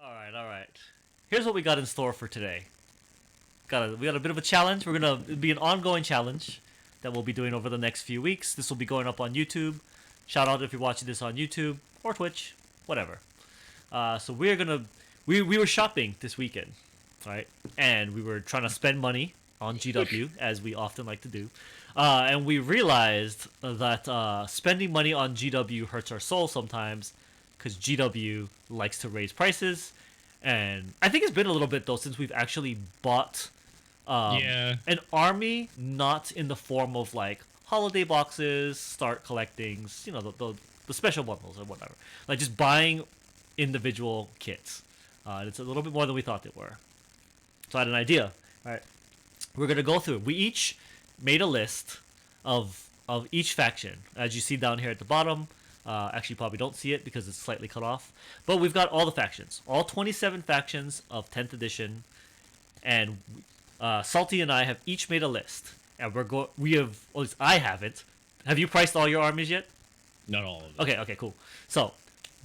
All right. Here's what we got in store for today. We got a bit of a challenge. We're gonna be an ongoing challenge that we'll be doing over the next few weeks. This will be going up on YouTube. Shout out if you're watching this on YouTube or Twitch, whatever. So we're gonna we were shopping this weekend, right? And we were trying to spend money on GW as we often like to do, and we realized that spending money on GW hurts our soul sometimes because GW likes to raise prices, and I think it's been a little bit though since we've actually bought Yeah. an army, not in the form of like holiday boxes, start collectings, the special bundles or whatever. Like just buying individual kits. And it's a little bit more than we thought they were. So I had an idea. All right, we're gonna go through. We each made a list of each faction, as you see down here at the bottom. Actually, you probably don't see it because it's slightly cut off. But we've got all the factions, all 27 factions of 10th edition, and Salty and I have each made a list, and we have, at least I haven't. Have you priced all your armies yet? Not all of them. Okay, cool. So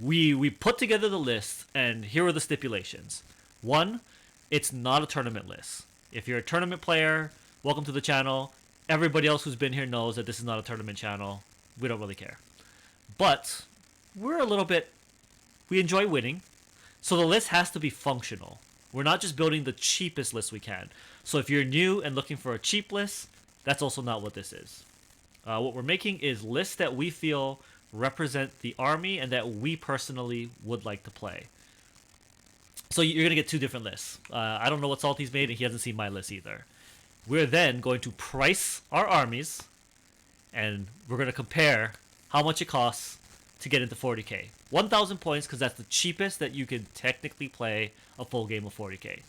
we put together the list, and here are the stipulations. One, it's not a tournament list. If you're a tournament player, welcome to the channel. Everybody else who's been here knows that this is not a tournament channel. We don't really care. But we're a little bit, we enjoy winning, so the list has to be functional. We're not just building the cheapest list we can. So if you're new and looking for a cheap list, that's also not what this is. What we're making is lists that we feel represent the army and that we personally would like to play. So you're going to get two different lists. I don't know what Salty's made, and he hasn't seen my list either. We're then going to price our armies, and we're going to compare how much it costs to get into 40k. 1,000 points, because that's the cheapest that you can technically play a full game of 40k.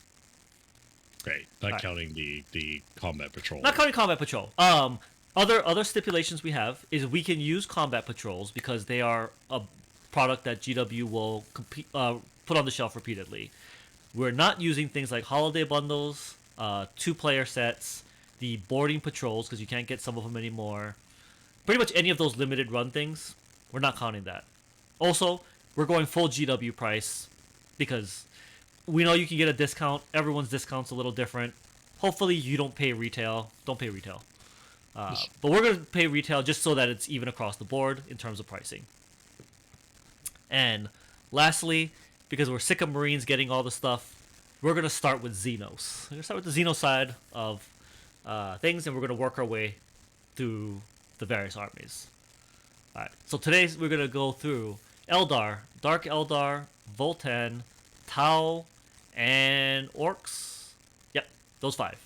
Right. Not counting the combat patrol. Not counting combat patrol. Other stipulations we have is we can use combat patrols because they are a product that GW will put on the shelf repeatedly. We're not using things like holiday bundles, 2-player sets, the boarding patrols because you can't get some of them anymore. Pretty much any of those limited run things, we're not counting that. Also, we're going full GW price because we know you can get a discount. Everyone's discount's a little different. Hopefully you don't pay retail. Don't pay retail. But we're going to pay retail just so that it's even across the board in terms of pricing. And lastly, because we're sick of Marines getting all the stuff, we're going to start with Xenos. We're going to start with the Xenos side of things, and we're going to work our way through the various armies. Alright, so today we're going to go through Eldar, Dark Eldar, Voltan, Tau, and Orcs. Yep, those five.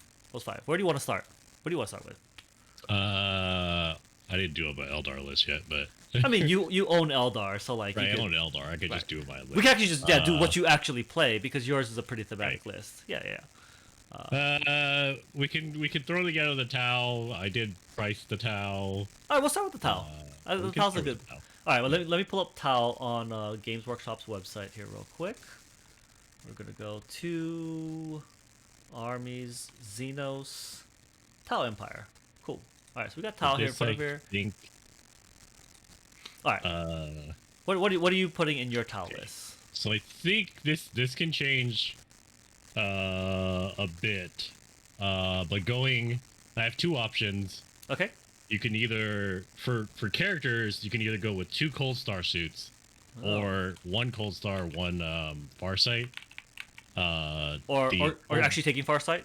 Where do you want to start? What do you want to start with? I didn't do a Eldar list yet, but I mean, you own Eldar, so like right, I own Eldar. I could just do my list. We can actually just do what you actually play because yours is a pretty thematic list. Yeah. We can throw together the Tau. I did price the Tau. All right, we'll start with the Tau. The Tau's a good. All right, well let me pull up Tau on Games Workshop's website here real quick. We're gonna go to armies, Xenos, Tau Empire. Cool. All right, so we got Tau here in front of here. All right. What are you putting in your Tau list? So I think this can change a bit, but I have two options. Okay. You can either for characters you can either go with 2 cold star suits, or 1 cold star, 1 Farsight. Or actually taking Farsight.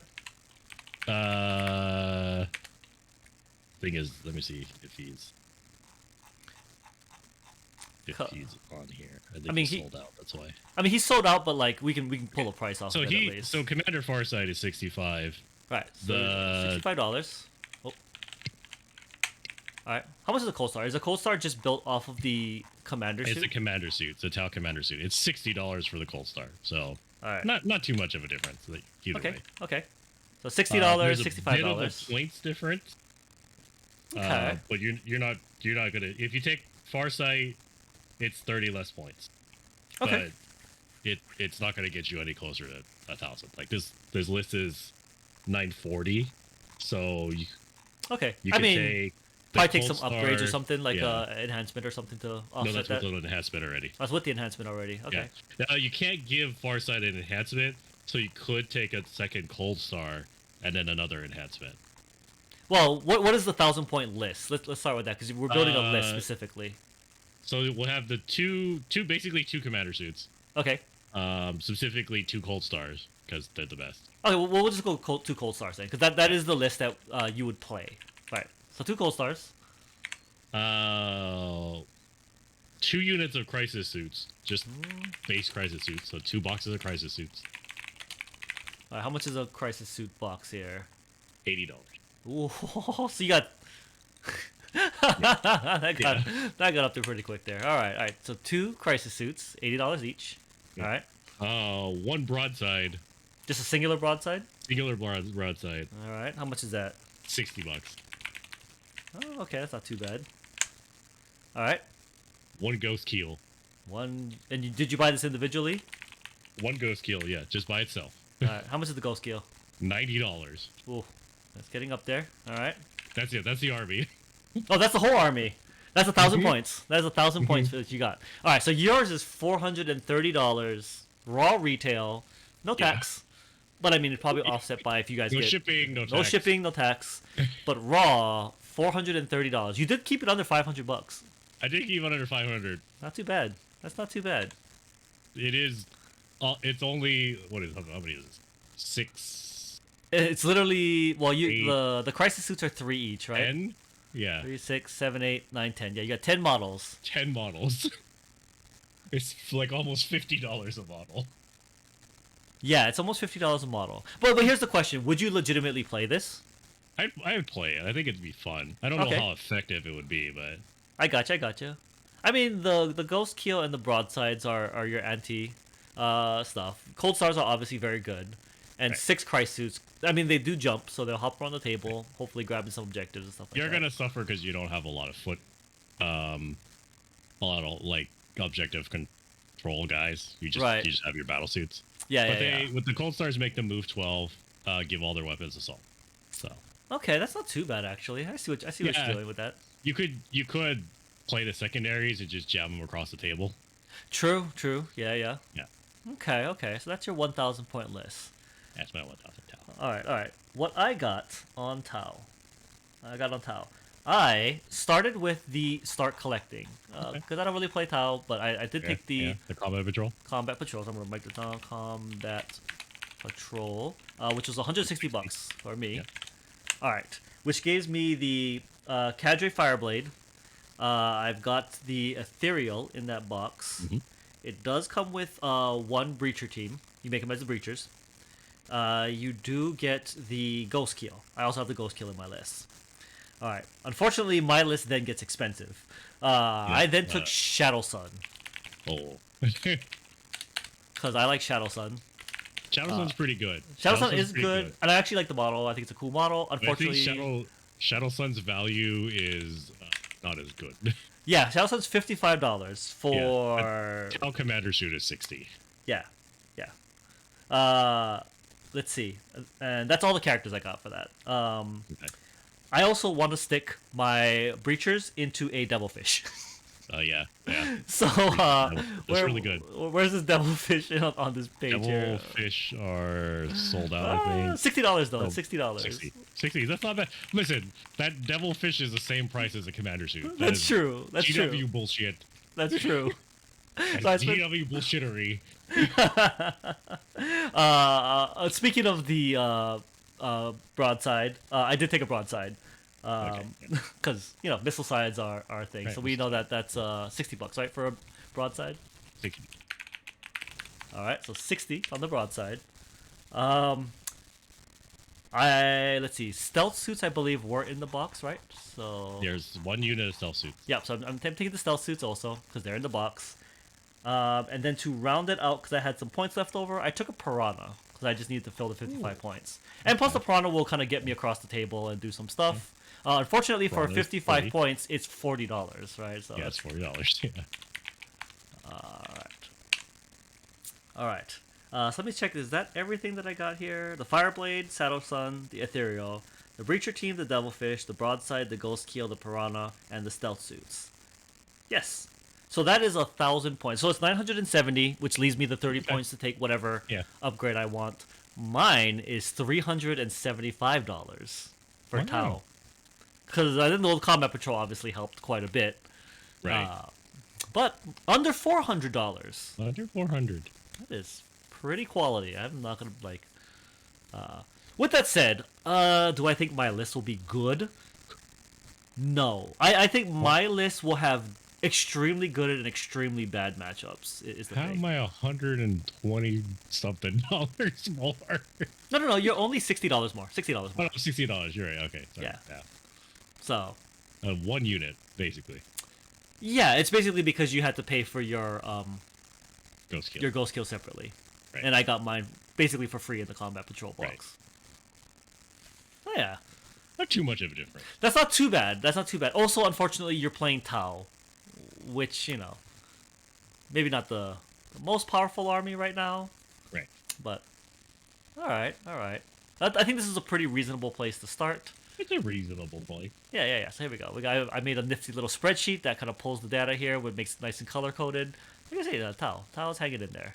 Thing is, let me see if he's on here. I mean, he's sold out. That's why. I mean, he's sold out, but like we can pull a price off. So of it at least. So Commander Farsight is 65. Right. So $65. Oh. All right. How much is a cold star? Is a cold star just built off of the commander suit? It's a commander suit. It's a Tau commander suit. It's $60 for the cold star. So all right. Not too much of a difference. Either way. Okay. So $60, $65. Bit of a points difference. Okay. But you're not gonna, if you take Farsight, it's 30 less points. Okay. But it's not gonna get you any closer to 1,000. Like this list is 940, so you can take Probably take Cold some upgrades or Star- something, like yeah. enhancement or something to No, offset that's that. with an enhancement already. That's with the enhancement already. Okay. Yeah. Now you can't give Farsight an enhancement, so you could take a second Cold Star and then another enhancement. Well, what is the 1,000-point list? Let's start with that because we're building a list Uh, specifically. So we'll have the basically two commander suits. Okay. Specifically two Cold Stars because they're the best. Okay. Well, we'll just go two cold stars then, because that is the list that you would play. Right. So 2 cold stars. 2 units of crisis suits, just base crisis suits. So 2 boxes of crisis suits. All right, how much is a crisis suit box here? $80. Ooh, so you got that got up there pretty quick there. All right. So 2 crisis suits, $80 each. Yeah. All right. 1 broadside, Just a singular broadside. singular broadside, All right. How much is that? $60. Oh, okay, that's not too bad. All right. 1 ghost keel, One. And did you buy this individually? 1 ghost keel, yeah, just by itself. All right. How much is the ghost scale? $90. Ooh, that's getting up there. All right. That's it. That's the army. Oh, that's the whole army. That's 1,000 points. That's 1,000 points that you got. All right, so yours is $430 raw retail, no Yeah. tax. But I mean, it's probably offset by if you guys No get shipping, no no tax. shipping, no tax. But raw, $430. You did keep it under $500. I did keep under 500. Not too bad. That's not too bad. It is. It's only how many is this? 6, It's literally Eight. the crisis suits are 3 each, right? 10. Yeah, 3, 6, 7, 8, 9, 10. Yeah, you got 10 models. 10 models. It's like almost $50 a model. Yeah, it's almost $50 a model. But here's the question: would you legitimately play this? I would play it. I think it'd be fun. I don't Okay. know how effective it would be, but I gotcha. I mean, the ghost keel and the broadsides are your anti stuff. Cold stars are obviously very good, and Right. 6 Christ suits. I mean, they do jump, so they'll hop around the table, hopefully grabbing some objectives and stuff like you're that. gonna suffer because you don't have a lot of a lot of like objective control guys. You just have your battle suits. Yeah, But yeah. with the cold stars make them move 12, give all their weapons assault. So Okay, that's not too bad actually. I see what Yeah. you're doing with that. you could play the secondaries and just jam them across the table. True. Yeah. Yeah, Okay. So that's your 1,000-point list. that's my 1,000 tau. All right. What I got on Tau. I started with the start collecting because I don't really play Tau, but I did take the the combat patrol. combat patrols. I'm gonna make the down combat patrol, which was $160 for me. Yeah. All right, which gives me the cadre fireblade. I've got the ethereal in that box. Mhm. It does come with 1 breacher team. You make them as the breachers. You do get the ghost keel. I also have the ghost keel in my list. All right. Unfortunately, my list then gets expensive. I then took Shadow Sun Oh, because I like Shadow Sun. Shadow Sun's pretty good. Shadow Sun Sun's is pretty good, and I actually like the model. I think it's a cool model. But Unfortunately, I think Shadow Sun's value is not as good. yeah, Shadow Sun's $55 for Tau commander suit is 60. yeah. Let's see, and that's all the characters I got for that. Okay. I also want to stick my breachers into a devilfish. Yeah. So That's really good. Where's this devilfish on this page here? Devilfish are sold out, I think. $60 though. Oh, It's $60. 60. That's not bad. Listen, that devilfish is the same price as a commander suit. That That's is true. That's GW true. bullshit. That's true. And So I spent- GW bullshittery. Speaking of the broadside, I did take a broadside. Okay. Because missile sides are a thing, Right, so we know that's $60, right, for a broadside. 60. All right, so 60 on the broadside. Let's see, stealth suits I believe were in the box, right? So There's 1 unit of stealth suits. yeah, so I'm taking the stealth suits also because they're in the box. And then to round it out, because I had some points left over, I took a piranha because I just needed to fill the 55 points. And plus, the piranha will kind of get me across the table and do some stuff. Unfortunately, for Piranha's 55 40. points, it's $40, right? So Yeah, it's $40. Yeah. all right. So let me check. Is that everything that I got here? The Fireblade, Shadow Sun, the Ethereal, the Breacher team, the Devilfish, the Broadside, the Ghost Keel, the Piranha, and the Stealth Suits. Yes. So that is 1,000 points. So it's 970, which leaves me the 30 points to take whatever upgrade I want. Mine is $375 for Tau. Because I didn't know the Combat Patrol obviously helped quite a bit. Right. But under $400. Under 400. That is pretty quality. I'm not going to, With that said, do I think my list will be good? No. I think my list will have extremely good and extremely bad matchups. Is the How thing. am I $120 something dollars more? No. You're only $60 more. $60 more. Oh, no, $60. You're right. Okay. Sorry. Yeah. So. 1 unit, basically. Yeah, it's basically because you had to pay for your Ghost kill. your Ghost Kill separately, Right. and I got mine basically for free in the Combat Patrol box. Right. Oh yeah. Not too much of a difference. That's not too bad. Also, unfortunately, you're playing Tau, which, maybe not the most powerful army right now. Right. But, alright. I think this is a pretty reasonable place to start. It's a reasonable point. Yeah. So here we go. I made a nifty little spreadsheet that kind of pulls the data here, which makes it nice and color-coded. Like I say, Tau's hanging in there.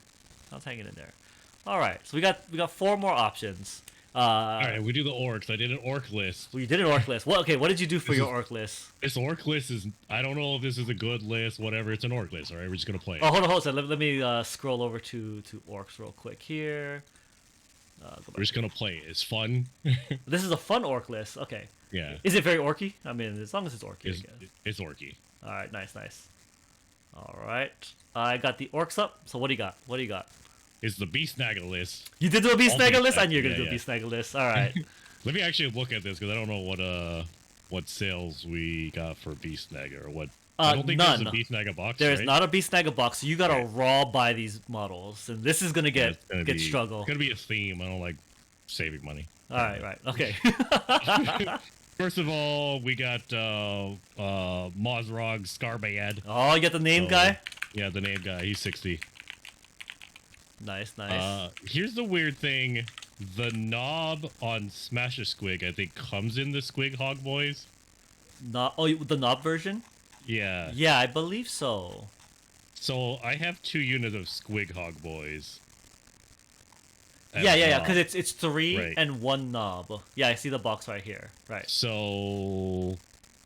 Alright, so we got 4 more options. Alright, we do the orcs. I did an orc list. Well, you did an orc list. What did you do for your orc list? This orc list is... I don't know if this is a good list, whatever. It's an orc list, alright? We're just going to play it. Oh, hold on. Let me scroll over to orcs real quick here. We're just going to play it. It's fun. This is a fun orc list. Okay. Yeah. Is it very orky? I mean, as long as it's orky, I guess. It's orky. Alright, nice. Alright. I got the orcs up. So what do you got? It's the Beast Snagger list. You did do a Beast All Snagger Beast list? I Snagger, knew you were going to yeah, do a Beast Snagger list. Alright. Let me actually look at this because I don't know what sales we got for Beast Snagger or what. I don't think none. there's a Beast Snagger box. There's right? not a Beast Snagger box, so you got to raw buy these models. And this is going to get struggle. It's going to be a theme. I don't like saving money. Alright, right. Okay. First of all, we got Mozrog Scarbad. Oh, you got the name guy? Yeah, the name guy. He's 60. Nice. Here's the weird thing. The knob on Smash a Squig, I think, comes in the Squig Hog Boys. The knob version? Yeah. Yeah, I believe so. So I have 2 units of Squig Hog Boys. Yeah, because it's 3 Right. and 1 knob. Yeah, I see the box right here. Right. So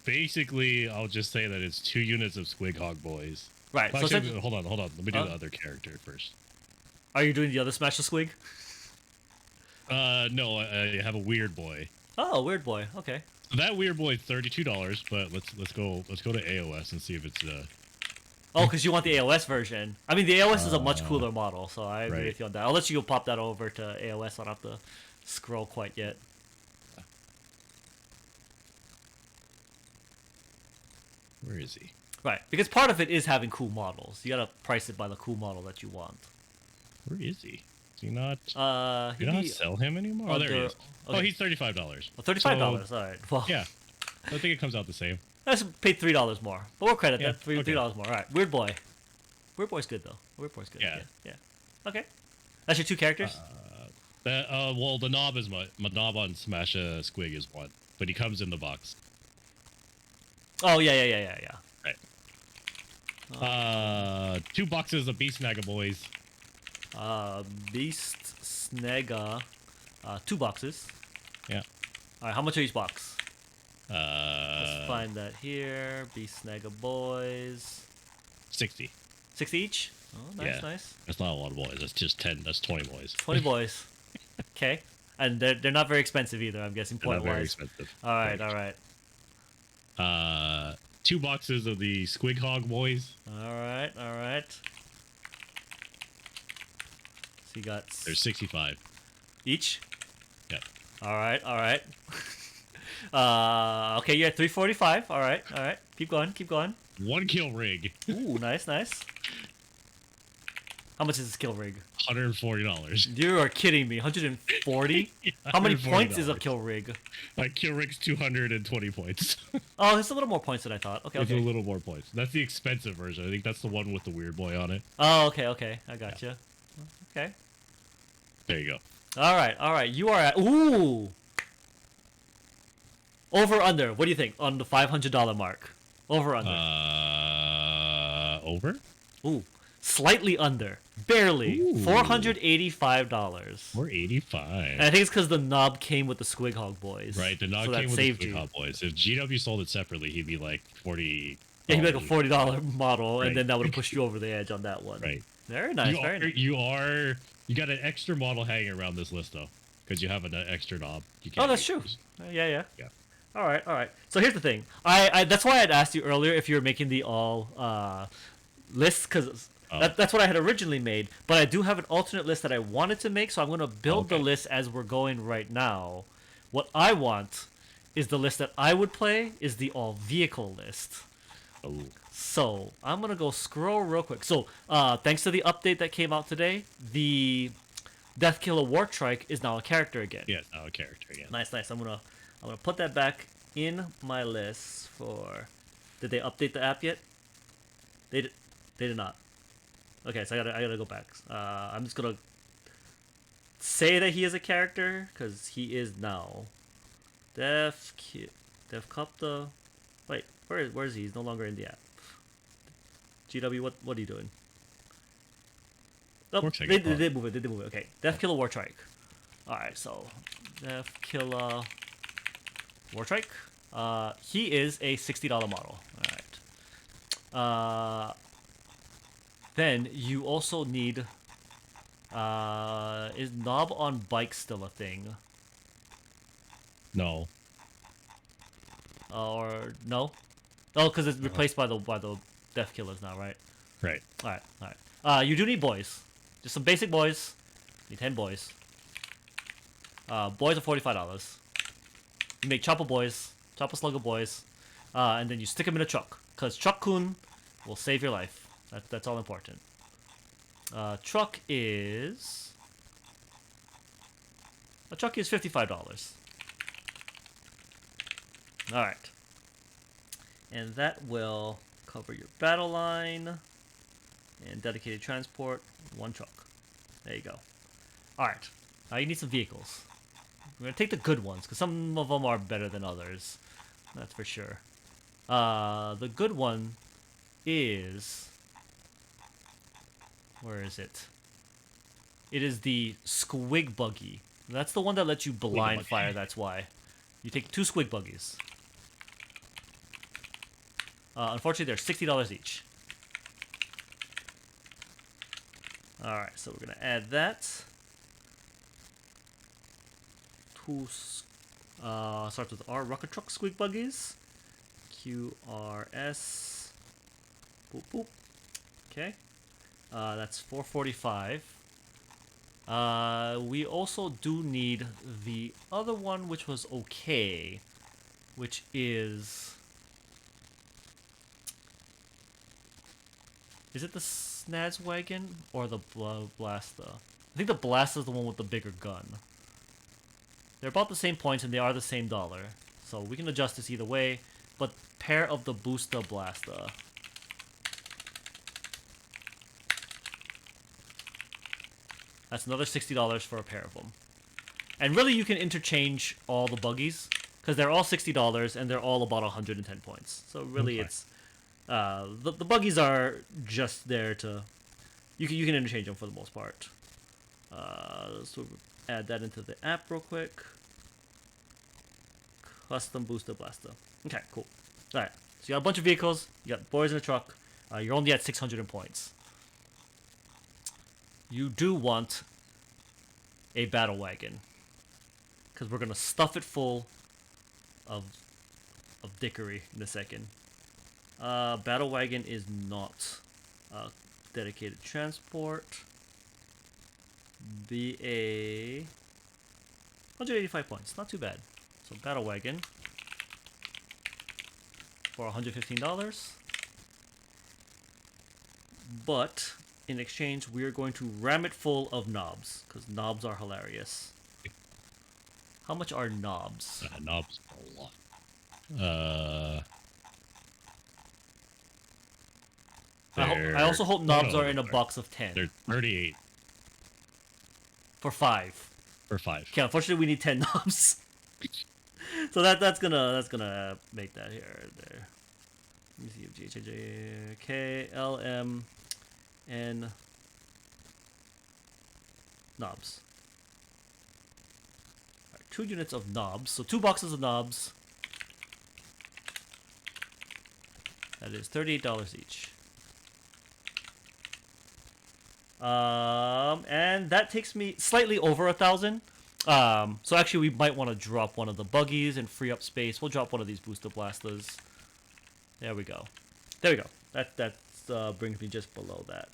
basically, I'll just say that it's 2 units of Squig Hog Boys. Right. Well, So actually, hold on. Let me do the other character first. are you doing the other Smash the Squig? No, I have a weird boy. Oh, weird boy. Okay. So that weird boy is $32, but let's go to AOS and see if it's Oh, because you want the AOS version. I mean, the AOS is a much cooler model, so I agree right. with you on that. I'll let you go pop that over to AOS. I don't have to scroll quite yet. Where is he? Right, because part of it is having cool models. You gotta price it by the cool model that you want. Where is he? Is he not? He'd You not be sell him anymore? Oh, there he is. okay. Oh, he's $35. $35. All right. Well, Yeah, I think it comes out the same. I just paid $3 more, but we'll credit Yeah, that. $3 okay. more. All right. Weird boy. Weird boy's good though. Weird boy's good. Yeah. Yeah. Okay. That's your 2 characters. Well, the knob is my knob on Smash a Squig is 1, but he comes in the box. Oh yeah. Right. 2 boxes of Beast Snagger Boys. Beast Snagga, 2 boxes. Yeah. All right. How much are each box? Uh, Let's find that here. Beast Snagga boys. 60. 60 each. Oh, nice, Yeah. nice. That's not a lot of boys. That's just 10. That's 20 boys. 20 boys. Okay. And they're not very expensive either. I'm guessing They're point not very wise. expensive. All right. 2 boxes of the Squig Hog Boys. All right. So you got There's 65. each. Yeah. All right. Okay, you're at 345. All right. Keep going. 1 kill rig. Ooh, nice. How much is this kill rig? $140. You are kidding me. 140? How many points is a kill rig? My kill rig's 220 points. Oh, it's a little more points than I thought. Okay. It's a little more points. That's the expensive version. I think that's the one with the weird boy on it. Oh, okay. I gotcha. Okay. There you go. All right. You are at... Ooh! Over under. What do you think on the $500 mark? Over under. Over. Ooh, slightly under. Barely. Ooh. $485. 485. And I think it's because the knob came with the Squig Hog boys. Right, the knob so came that with saved the you. Hot Boys. If GW sold it separately, he'd be like 40. Yeah, he'd be like a $40 model, Right. and then that would have pushed you over the edge on that one. Right. Very nice. Very nice. You got an extra model hanging around this list though, because you have an extra knob. You Oh, can't that's true. use. Yeah. Yeah. All right. So here's the thing. I that's why I'd asked you earlier if you were making the all list, because that's what I had originally made. But I do have an alternate list that I wanted to make, so I'm going to build the list as we're going right now. What I want is the list that I would play is the all vehicle list. Oh. So I'm gonna go scroll real quick. So thanks to the update that came out today, the Deathkiller Wartrike is now a character again. Yeah, it's now a character. Yeah. Nice. I'm gonna put that back in my list for. Did they update the app yet? They did not. Okay, so I gotta go back. I'm just gonna say that he is a character because he is now. Defcopta. Wait, where is he? He's no longer in the app. GW, what are you doing? Oh, they did move it. Okay, Deathkiller Wartrike. All right, so Deathkiller Wartrike. He is a $60 model. All right. Then you also need. Is knob on bike still a thing? No. Or no? Oh, because it's replaced by the Death Killers now, right? Right. All right. You do need boys. Just some basic boys. You need 10 boys. Boys are $45. You make Chopper boys, Chopper Slugger boys, and then you stick them in a truck. Because Truck-kun will save your life. That's all important. Truck is $55. All right. And that will cover your battle line and dedicated transport, one truck. There you go. All right. Now you need some vehicles. We're going to take the good ones because some of them are better than others. That's for sure. The good one is... Where is it? It is the Squig Buggy. That's the one that lets you blind fire, that's why. You take 2 Squig Buggies. Unfortunately, they're $60 each. Alright, so we're going to add that. Starts with R. Rocket Truck Squig Buggies. QRS. Boop, boop. Okay. That's $445. We also do need the other one, which was okay, which is... Is it the Snaz Wagon or the Blaster? I think the Blaster is the one with the bigger gun. They're about the same points and they are the same dollar, so we can adjust this either way, but pair of the Booster Blaster. That's another $60 for a pair of them. And really, you can interchange all the buggies, because they're all $60 and they're all about 110 points. So really, it's the buggies are just there to you can interchange them for the most part. So add that into the app real quick. Custom Booster Blaster. Okay, cool. All right. So you got a bunch of vehicles. You got boys in a truck. You're only at 600 in points. You do want a battle wagon, because we're gonna stuff it full of dickery in a second. Battle wagon is not dedicated transport. BA 185 points, not too bad. So battle wagon for $115. But in exchange, we are going to ram it full of knobs, because knobs are hilarious. How much are knobs? Knobs are a lot. I also hope knobs are in a box of 10. They're 38 for 5. for 5. Okay, unfortunately we need 10 knobs. So that's gonna make that here there. Let me see if G H J K L M N knobs. All right, 2 units of knobs. So 2 boxes of knobs. That is $38 each. And that takes me slightly over 1,000. So actually, we might want to drop one of the buggies and free up space. We'll drop one of these booster blasters. There we go. There we go. That brings me just below that.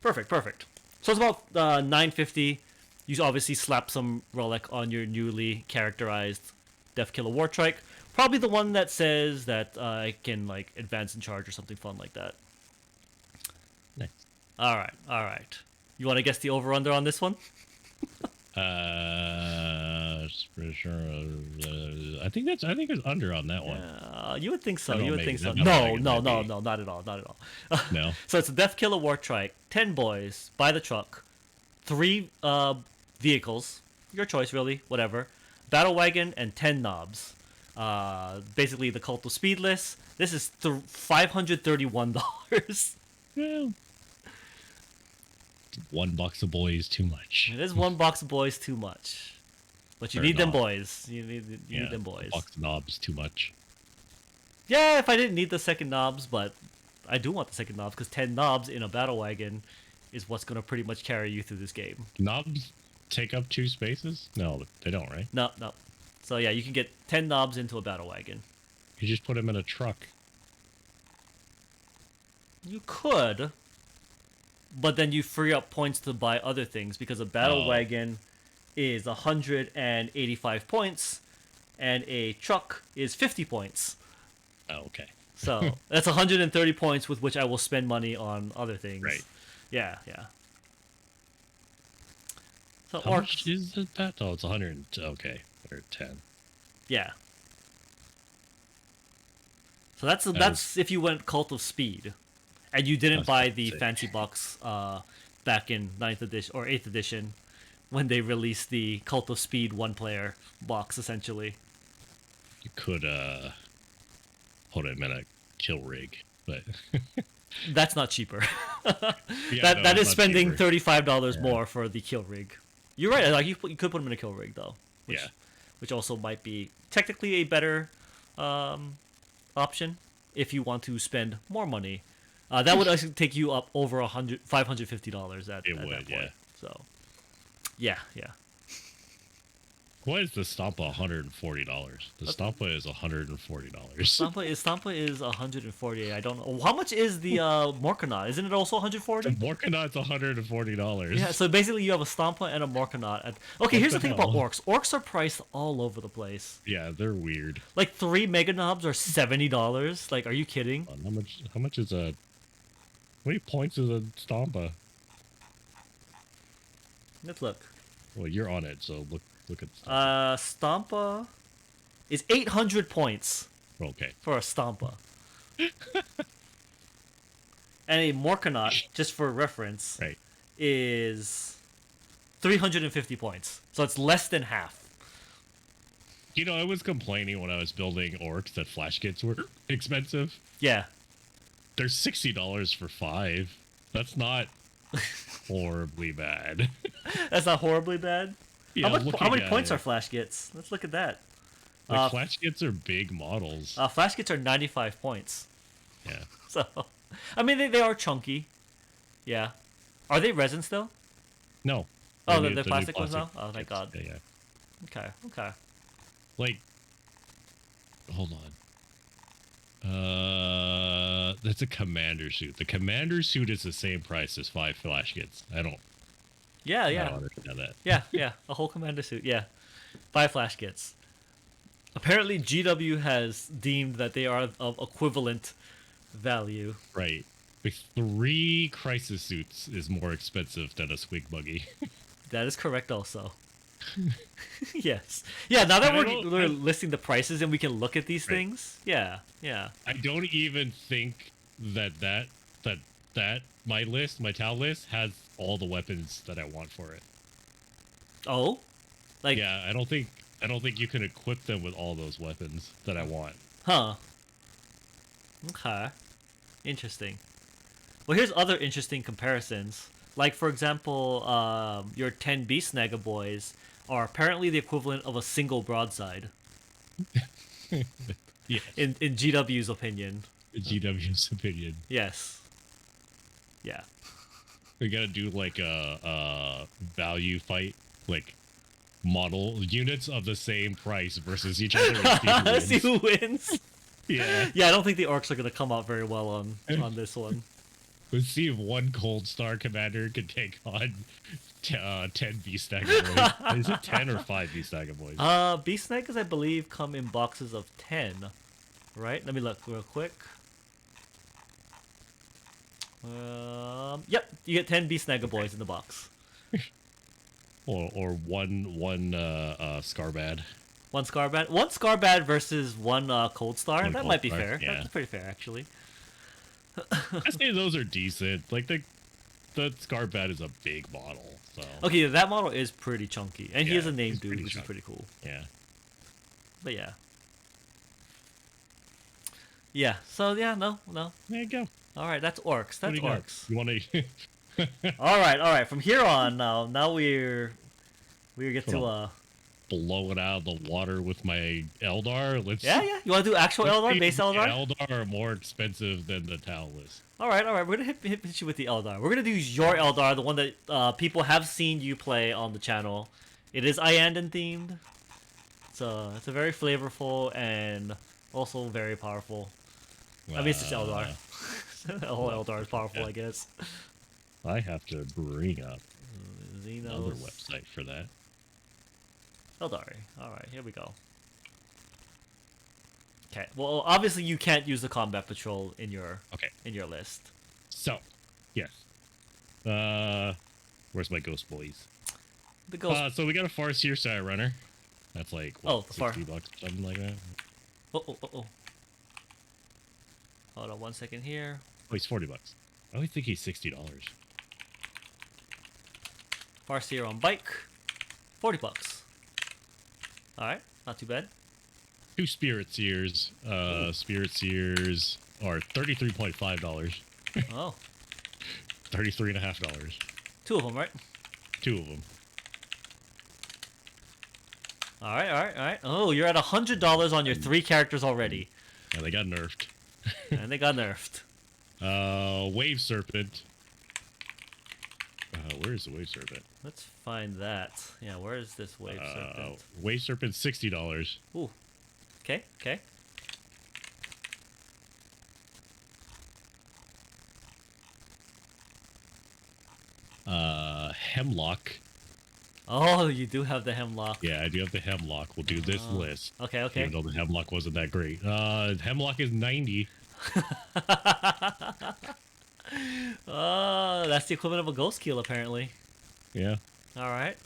Perfect, perfect. So it's about 950. You obviously slap some relic on your newly characterized Death Killer War Trike. Probably the one that says that I can like advance in charge or something fun like that. Nice. All right, all right. You want to guess the over/under on this one? For sure. I think it's under on that one. You would think so. I don't You know, would think so. maybe. No, Maybe. no, no, no, not at all, not at all. No. So it's a Death Killer War Trike, 10 boys by the truck, 3 vehicles, your choice really, whatever, battle wagon, and 10 knobs. Basically the Cult of Speedless. This is $531. Well, 1 box of boys too much. It is 1 box of boys too much, but you Or need them knob. boys. You need them boys. Box of knobs too much. Yeah, if I didn't need the second knobs, but I do want the second knobs because 10 knobs in a battle wagon is what's gonna pretty much carry you through this game. Knobs take up 2 spaces? No, they don't, right? No, no. So yeah, you can get 10 knobs into a battle wagon. You just put them in a truck. You could, but then you free up points to buy other things because a battle wagon is 185 points and a truck is 50 points. Oh, okay. So that's 130 points with which I will spend money on other things. Right. Yeah, yeah. So How much is that? Oh, it's 100. Okay, or 10. Yeah. So that's if you went Cult of Speed, and you didn't buy the fancy box back in 9th edition or 8th edition when they released the Cult of Speed 1-player box, essentially. You could hold it in a kill rig, but That's not cheaper. yeah, that is it's not spending cheaper. $35 more for the kill rig. You're right. Like you could put them in a kill rig though, Yeah. which also might be technically a better option if you want to spend more money. That would actually take you up over $550 at that point. yeah. So, yeah, yeah. Why is the Stampa $140? The Stampa is $140. Stampa is 148. I don't know how much is the Morkanaut. Isn't it also 140? Morkanaut's $140. Yeah. So basically, you have a Stampa and a Morkanaut. Okay, here's the thing about orcs. Orcs are priced all over the place. Yeah, they're weird. Like 3 mega knobs are $70. Like, are you kidding? How much is a? How many points is a Stampa? Let's look. Well, you're on it, so look at Stampa. Stampa is 800 points Okay. for a Stampa. And a Morkanaut, just for reference, Right. is 350 points. So it's less than half. You know, I was complaining when I was building orcs that flash kits were expensive. Yeah. They're $60 for 5. That's not horribly bad. That's not horribly bad. Yeah, how many looking points at are it. flash kits? Let's look at that. Like flash kits are big models. Flash kits are 95 points. Yeah. So, I mean, they are chunky. Yeah. Are they resin still? No. Oh, They're they're new plastic ones now? Oh, thank kits. God. Yeah. Okay, okay. Like, hold on. That's a commander suit. The commander suit is the same price as 5 flash kits. I don't Yeah, yeah. understand that. Yeah, yeah. A whole commander suit, yeah. 5 flash kits. Apparently, GW has deemed that they are of equivalent value. Right. Like 3 crisis suits is more expensive than a swig buggy. That is correct also. Yes. Yeah, now that I we're listing the prices and we can look at these Right. things. Yeah, yeah. I don't even think that my list, my Tau list, has all the weapons that I want for it. Oh? Like, Yeah, I don't think you can equip them with all those weapons that I want. huh? Okay, interesting. Well, here's other interesting comparisons. Like, for example, your 10 Beast Snagga boys are apparently the equivalent of a single broadside, Yes, in GW's opinion. GW's opinion. Yes. Yeah. We gotta do like a value fight, like model units of the same price versus each other and See see who wins. who wins. Yeah, Yeah, I don't think the orcs are gonna come out very well on this one. let's see if one Cold Star commander can take on 10 Beast Snagga boys. Is it 10 or 5 Beast Snagga boys? Beast Snaggas, I believe, come in boxes of 10. Right? Let me look real quick. Yep, you get 10 Beast Snagga boys in the box. Or one Scarbad. One Scarbad versus one Cold Star. One That Cold might be Star, fair. yeah. That's pretty fair, actually. I say those are decent. Like the Scarbad is a big model, so Okay, that model is pretty chunky, and he Yeah, is a named he's dude, pretty which is chunky. pretty cool. yeah. But yeah. Yeah, so yeah, no. There you go. Alright, that's orcs. What That's do you got? orcs. You want to Alright. From here on now we get to blow it out of the water with my Eldar? Let's Yeah. You wanna do actual let's Eldar, see base if Eldar? Eldar are more expensive than the Taoists. Alright, we're gonna hit you with the Eldar. We're gonna do your Eldar, the one that people have seen you play on the channel. It is Iandan themed. It's a very flavorful and also very powerful. I mean, it's just Eldar. All Eldar is powerful, I guess. I have to bring up another Xenos. website for that. Eldari. Alright, here we go. Okay, well, obviously you can't use the combat patrol in your Okay, list. so yes. Where's my ghost boys? The ghost. So we got a Farseer Sire Runner. That's like Oh, what, the Far- $60, something like that. Oh. Hold on 1 second here. Oh, he's $40. I always think he's $60. Farseer on bike. $40. Alright, not too bad. 2 Spirit Seers. Spirit Seers are $33.5. Oh, $33.50. 2 of them, right? 2 of them. Alright. Oh, you're at $100 on your 3 characters already. Yeah, they got nerfed. And they got nerfed. Wave Serpent. Where is the Wave Serpent? Let's find that. Yeah, where is this wave serpent? Wave Serpent, $60. Ooh. Okay. Hemlock. Oh, you do have the Hemlock. Yeah, I do have the Hemlock. We'll do this list. Okay. Even though the Hemlock wasn't that great. Hemlock is 90. Oh, that's the equivalent of a ghost keel, apparently. Yeah. Alright.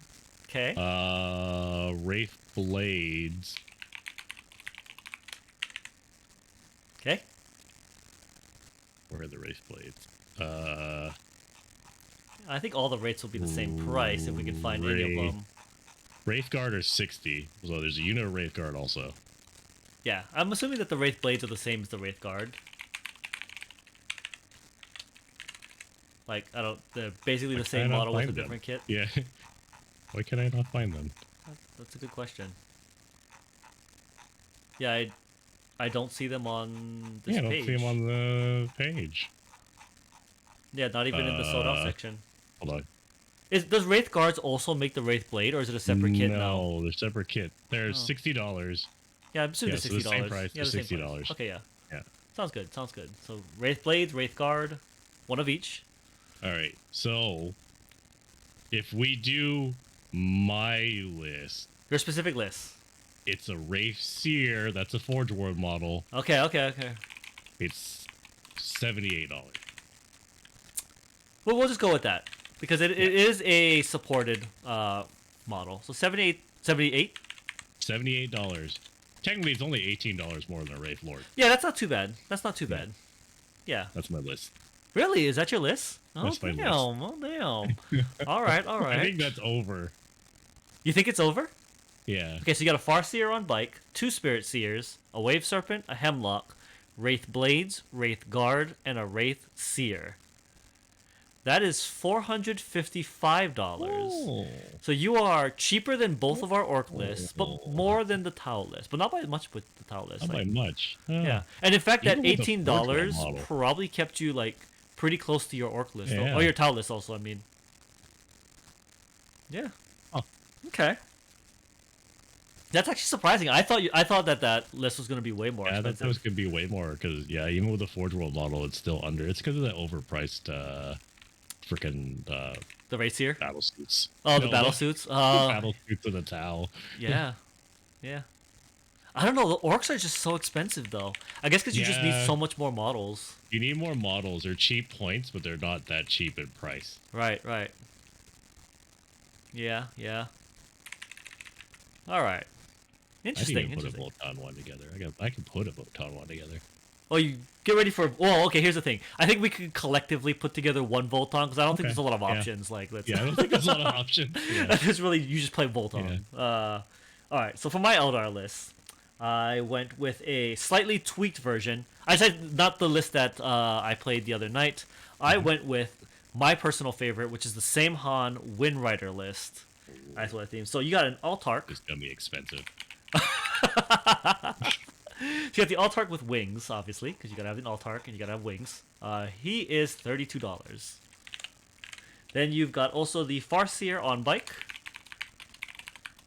Okay. Wraith Blades. Okay. Where are the Wraith Blades? I think all the rates will be the same price if we can find any of them. Wraithguard are 60. So there's a unit of Wraithguard also. Yeah, I'm assuming that the Wraith Blades are the same as the Wraith Guard. Like, they're basically the same model with a different kit. Yeah. Why can I not find them? That's a good question. Yeah, I don't see them on this I don't page. see them on the page. Yeah, not even in the sold out section. Hold on. Does Wraith Guards also make the Wraith Blade, or is it a separate kit now? No, they're separate kit. They're $60. Yeah, I'm assuming Yeah, the so the $60. same price, Yeah, the the same $60. price. Okay, yeah. Yeah. Sounds good. So Wraith Blades, Wraith Guard, one of each. All right. So if we do my list, Your specific list. it's a Wraith Seer. That's a Forge World model. Okay. It's $78. Well, we'll just go with that because it is a supported model. So 78. $78. Technically, it's only $18 more than a Wraith Lord. Yeah, that's not too bad. Yeah. That's my list. Really? Is that your list? Oh, That's my list. damn. Oh, damn. All right. I think that's over. You think it's over? Yeah. Okay, so you got a Farseer on bike, 2 Spirit Seers, a Wave Serpent, a Hemlock, Wraith Blades, Wraith Guard, and a Wraith Seer. That is $455. Oh. So you are cheaper than both of our orc lists, but Oh. more than the Tau list. But not by much with the Tau list. Not by Like, much. yeah. And in fact, that Even with the $18 Forge World model. probably kept you like pretty close to your orc list. Yeah. Or your Tau list also, I mean. Yeah. Huh. Okay. That's actually surprising. I thought that list was going to be way more Yeah, expensive. that was gonna be way more because even with the Forge World model, it's still under. It's because of that overpriced freaking The race here? battle suits. Oh, the No, battle suits? the battle suits and the Tau. Yeah. Yeah. I don't know. The orcs are just so expensive, though. I guess because you just need Yeah. so much more models. You need more models. They're cheap points, but they're not that cheap in price. Right, right. Yeah, yeah. All right. Interesting, I didn't even interesting. put a Votan one together. I can put a Votan one together. Oh, you get ready for. Oh, okay. Here's the thing. I think we could collectively put together one Voltron because I don't think Okay, there's a lot of yeah. options. Like, let's. Yeah, I don't think there's a lot of options. Yeah. There's really you just play Voltron. All right. So for my Eldar list, I went with a slightly tweaked version. I said not the list that I played the other night. I went with my personal favorite, which is the same Han Wind Rider list. That's what I think. So you got an Altark. It's gonna be expensive. So you got the Altark with wings, obviously, because you gotta have an Altark and you gotta have wings. He is $32. Then you've got also the Farseer on bike.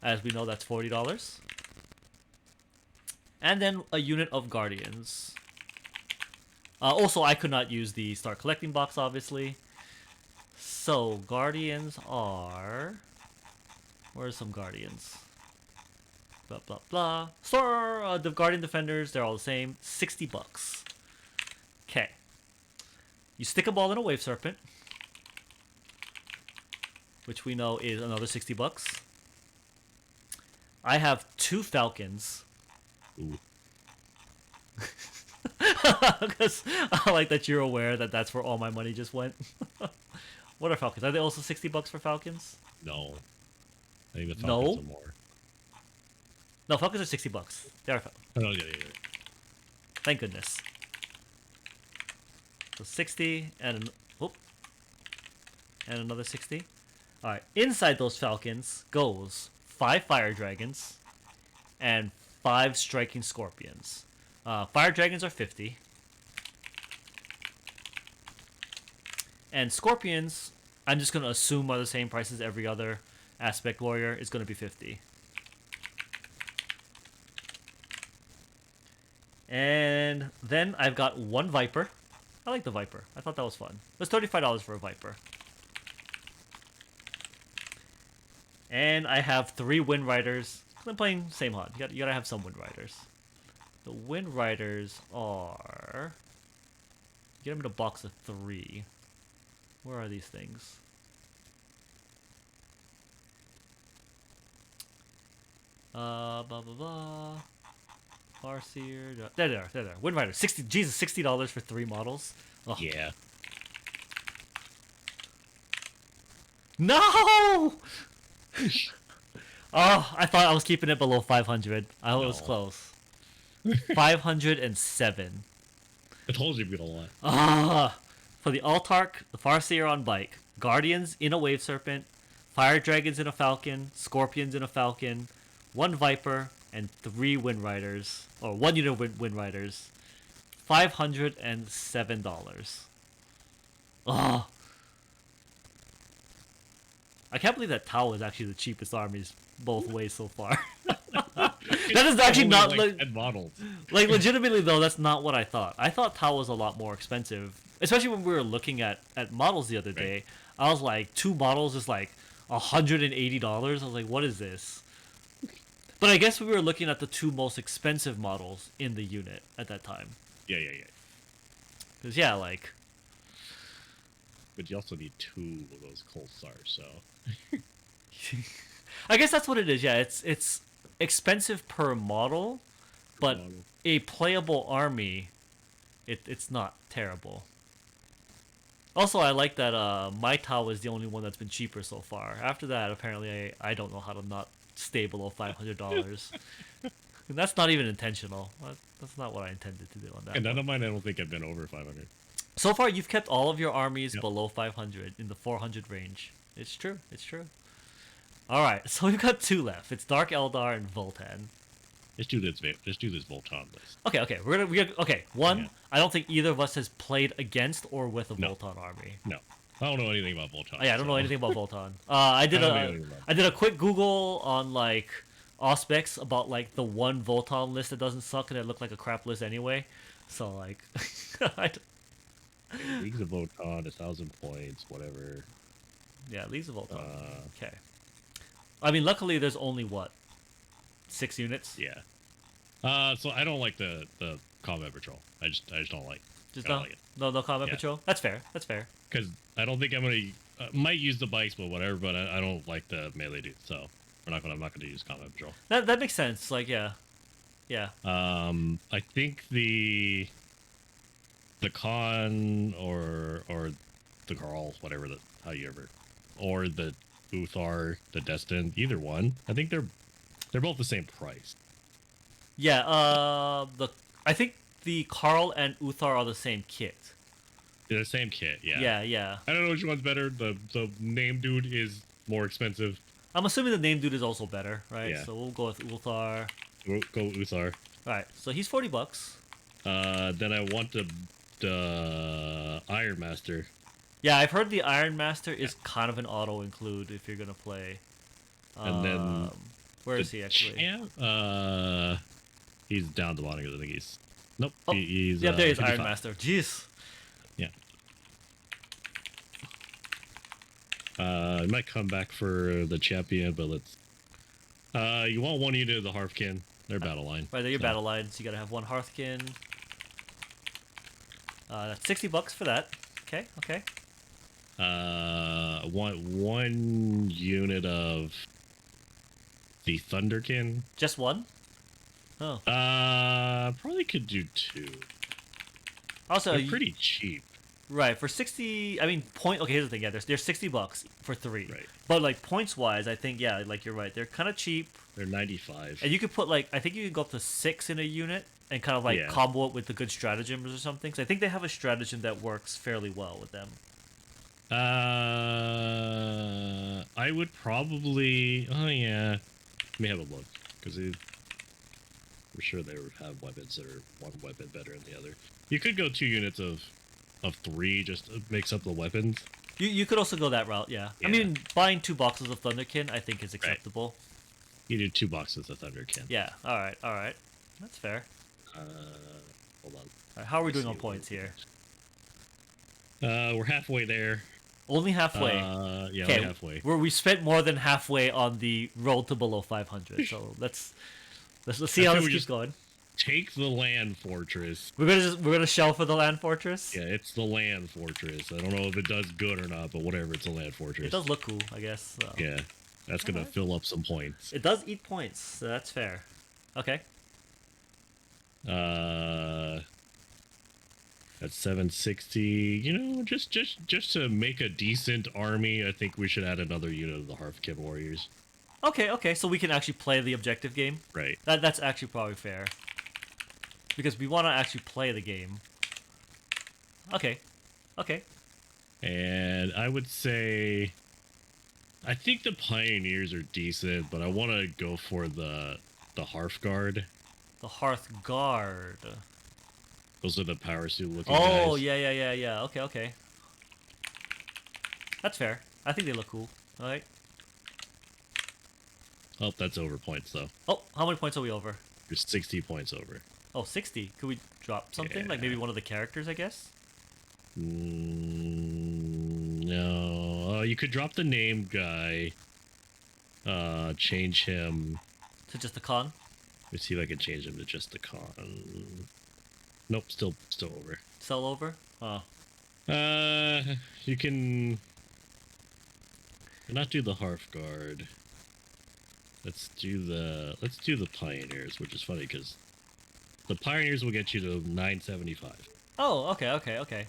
As we know, that's $40. And then a unit of Guardians. Also, I could not use the Start Collecting box, obviously. So, Guardians are... Where are some Guardians? Blah, blah, blah. Store, the Guardian Defenders, they're all the same. $60. Okay. You stick a ball in a Wave Serpent. Which we know is another $60. I have 2 Falcons. Ooh. Because I like that you're aware that that's where all my money just went. What are Falcons? Are they also $60 for Falcons? No. I think the No? Falcons are more. No, Falcons are $60. They are. Oh, yeah. Thank goodness. So 60 and and another 60. All right. Inside those Falcons goes 5 Fire Dragons and 5 Striking Scorpions. Fire Dragons are 50. And Scorpions, I'm just going to assume are the same price as every other Aspect Warrior, is going to be 50. And then I've got 1 Viper. I like the Viper. I thought that was fun. It was $35 for a Viper. And I have 3 Wind Riders. I'm playing same HUD. You gotta have some Wind Riders. The Wind Riders are... Get them in a box of 3. Where are these things? Blah blah blah. Farseer. There they are. There they are. Wind Rider. $60 for 3 models. Ugh. Yeah. No! Oh, I thought I was keeping it below 500. I was No. close. 507. I told you we'd a lot. For the Altark, the Farseer on bike, Guardians in a Wave Serpent, Fire Dragons in a Falcon, Scorpions in a Falcon, 1 Viper, and 3 Wind Riders, or 1 unit of Wind Riders. $507. Oh. I can't believe that Tau is actually the cheapest armies both ways so far. That is actually Only, not like 10 models. like legitimately though. That's not what I thought. I thought Tau was a lot more expensive, especially when we were looking at models the other day. I was like, 2 models is like $180. I was like, what is this? But I guess we were looking at the 2 most expensive models in the unit at that time. Yeah. Because yeah, like But you also need 2 of those cold stars, so. I guess that's what it is. Yeah, it's expensive per model, but a playable army, it's not terrible. Also, I like that my Tau is the only one that's been cheaper so far. After that, apparently, I don't know how to not stay below $500. And that's not even intentional. That's not what I intended to do on that And none one. of mine, I don't think have been over 500. So far, you've kept all of your armies Yep. below 500 in the 400 range. It's true. It's true. All right, so we've got 2 left. It's Dark Eldar and Voltan. Let's do this. Let's do this Voltan list. Okay. Okay. One. Yeah. I don't think either of us has played against or with a No. Voltan army. No, I don't know anything about Voltan. Oh, yeah, I don't know so- anything about Voltan. I did I don't know a anything about I did a quick Google on like Auspex about like the one Voltan list that doesn't suck and it looked like a crap list anyway. So like, Leagues of Voltan, 1,000 points, whatever. yeah, Leagues of Voltan. Uh, Okay. I mean, luckily there's only what 6 units. yeah. So I don't like the combat patrol. I just don't like. Just I don't no, like it. no combat Yeah. patrol. That's fair. That's fair. Because I don't think I'm gonna might use the bikes, but whatever. But I don't like the melee dude, so I'm not gonna use combat patrol. That makes sense. Like yeah. I think the con or the Carl, whatever the however, or the Uthar, the Destined, either one. I think they're both the same price. Yeah. I think the Carl and Uthar are the same kit. They're the same kit. Yeah. Yeah. I don't know which one's better. The name dude is more expensive. I'm assuming the name dude is also better, right? Yeah. So we'll go with Uthar. Go Uthar. Alright, so he's $40. Then I want the Iron Master. Yeah, I've heard the Iron Master is kind of an auto include if you're gonna play. And then where is he actually? Champ? He's down the bottom because I think he's. Nope. Oh, He's. Yeah, there is Iron 55. Master. Jeez. Yeah. I might come back for the champion, but let's. You want one unit of the Harfkin? They're battle line. Right, they're your so- battle lines. You gotta have one Hearthkin. That's $60 for that. Okay. Want one unit of the Thunderkin. Just one? Oh. Probably could do 2. Also, They're pretty cheap. right, for 60, I mean, okay, here's the thing, yeah, they're $60 for 3. Right. But, like, points-wise, I think, yeah, like, you're right, they're kind of cheap, They're 95. and you could put, like, I think you could go up to 6 in a unit, and kind of, like, Yeah. combo it with the good stratagems or something, because I think they have a stratagem that works fairly well with them. I would probably. Oh yeah. Let me have a look because I'm sure they would have weapons that are one weapon better than the other. You could go 2 units of 3 just to mix up the weapons. You could also go that route, yeah. I Yeah. mean, buying 2 boxes of Thunderkin, I think is acceptable. You do 2 boxes of Thunderkin. Yeah, alright. That's fair. Hold on. Alright, how are we Let's doing on see points what- here? We're halfway there. Only halfway. Yeah, Okay, we're halfway. we spent more than halfway on the road to below 500. So let's see how I this think we keeps just- going. Take the land fortress. We're gonna shell for the land fortress. Yeah, it's the land fortress. I don't know if it does good or not, but whatever. It's a land fortress. It does look cool, I guess. So. Yeah, that's gonna Alright. fill up some points. It does eat points, so that's fair. Okay. At 760, you know, just to make a decent army, I think we should add another unit of the Hearthkin Warriors. Okay. So we can actually play the objective game. Right. That's actually probably fair. Because we want to actually play the game. Okay. And I would say, I think the Pioneers are decent, but I want to go for the Hearthguard. The Hearth Guard. Those are the power suit looking Oh, guys. yeah. Okay. That's fair. I think they look cool. All right. Oh, that's over points though. Oh, how many points are we over? You're 60 points over. Oh, 60. Could we drop something? Like maybe one of the characters, I guess? No. You could drop the name guy. Change him. To just a con? Let me see if I can change him to just the con. Nope, still over. Sell over? Oh. You can not do the Hearthguard. Let's do the Pioneers, which is funny because the Pioneers will get you to 975. Oh, okay.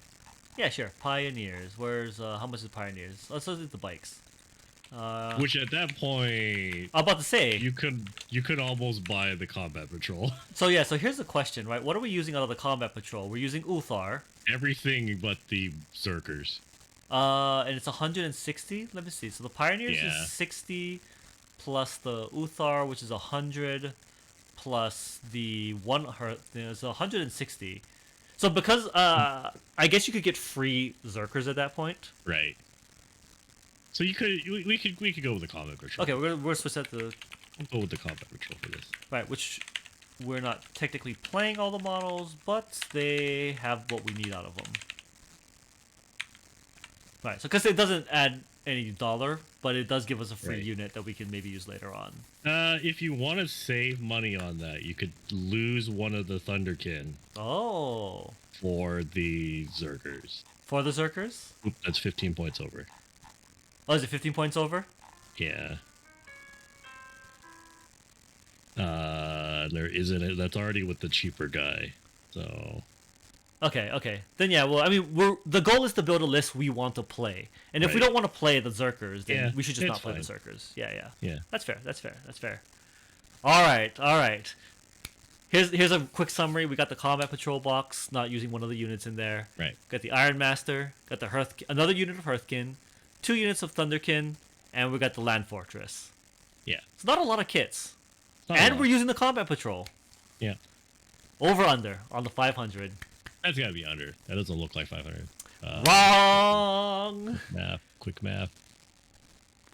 Yeah, sure. Pioneers. Where's, how much is Pioneers? Let's look at the bikes. Which at that point, I'm about to say. you could almost buy the combat patrol. So yeah, so here's the question, right? What are we using out of the combat patrol? We're using Uthar. Everything but the Zerkers. And it's 160. Let me see. So the Pioneers is Yeah. 60 plus the Uthar, which is 100 plus the one Hearth. It's 160. So because I guess you could get free Zerkers at that point. Right. So we could go with the combat patrol. Okay, we're supposed to have to We'll go with the combat patrol for this. right, which we're not technically playing all the models, but they have what we need out of them. Right, so because it doesn't add any dollar, but it does give us a free Right. unit that we can maybe use later on. If you want to save money on that, you could lose one of the Thunderkin Oh, for the Zergers. for the Zerkers? Oop, that's 15 points over. Oh, is it 15 points over? Yeah. There isn't. That's already with the cheaper guy. So Okay. Then yeah, well, I mean, the goal is to build a list we want to play, and if we Right. don't want to play the Zerkers, then Yeah, we should just it's not play the fine. Zerkers. Yeah. yeah. That's fair. All right. Here's a quick summary. We got the combat patrol box, not using one of the units in there. Right. Got the Iron Master. Got the another unit of Hearthkin, 2 units of Thunderkin, and we got the Land Fortress. Yeah. It's not a lot of kits, Not a and lot. we're using the combat patrol. Yeah. Over under on the 500. That's gotta be under. That doesn't look like 500. Wrong. Quick math.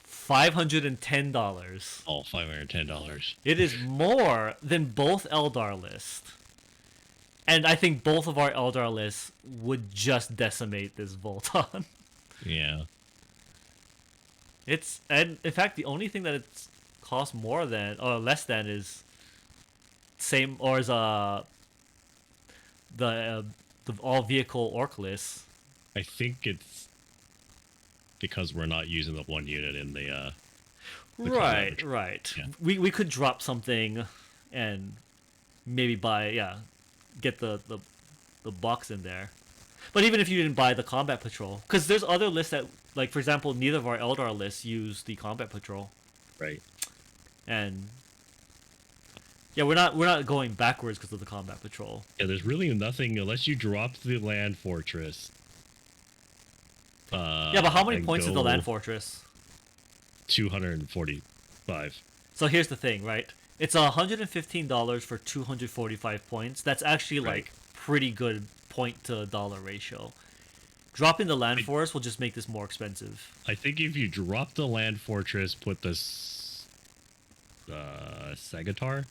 $510. Oh, $510. It is more than both Eldar lists. And I think both of our Eldar lists would just decimate this Volton. Yeah. And in fact, the only thing that it's cost more than or less than is same or is the all vehicle orc list. I think it's because we're not using the one unit in the combat patrol. Right. Yeah. We could drop something and maybe get the box in there. But even if you didn't buy the combat patrol, because there's other lists that, like for example, neither of our Eldar lists use the combat patrol, Right. and yeah, we're not going backwards because of the combat patrol. Yeah, there's really nothing unless you drop the land fortress. Yeah, but how many and points is the go land fortress? 245. So here's the thing, right? It's $115 for 245 points. That's actually Right. like pretty good point to dollar ratio. Dropping the land forest will just make this more expensive. I think if you drop the land fortress, put this Sagatar,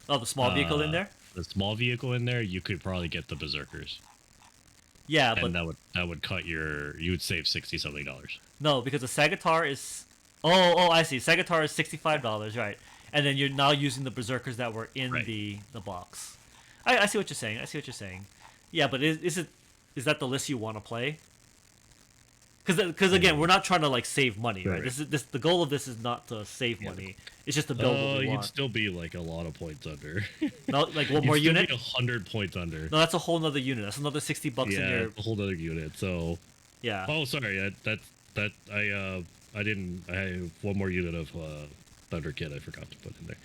Oh, the small vehicle in there? the small vehicle in there, you could probably get the berserkers, Yeah, but and that would cut you would save $60 something. no, because the Sagatar is oh, I see. Sagatar is $65, right? And then you're now using the berserkers that were in Right. the box. I see what you're saying. Yeah, but is that the list you want to play? Because again, we're not trying to like save money, right? Right. The goal of this is not to save money. It's just to build what we You'd want. still be like a lot of points under. No, like one more You'd still unit. be 100 points under. No, that's a whole nother unit. That's another $60 in Yeah, your a whole other unit. So, yeah. oh, sorry, I didn't. I have one more unit of Thunder Kid I forgot to put in there.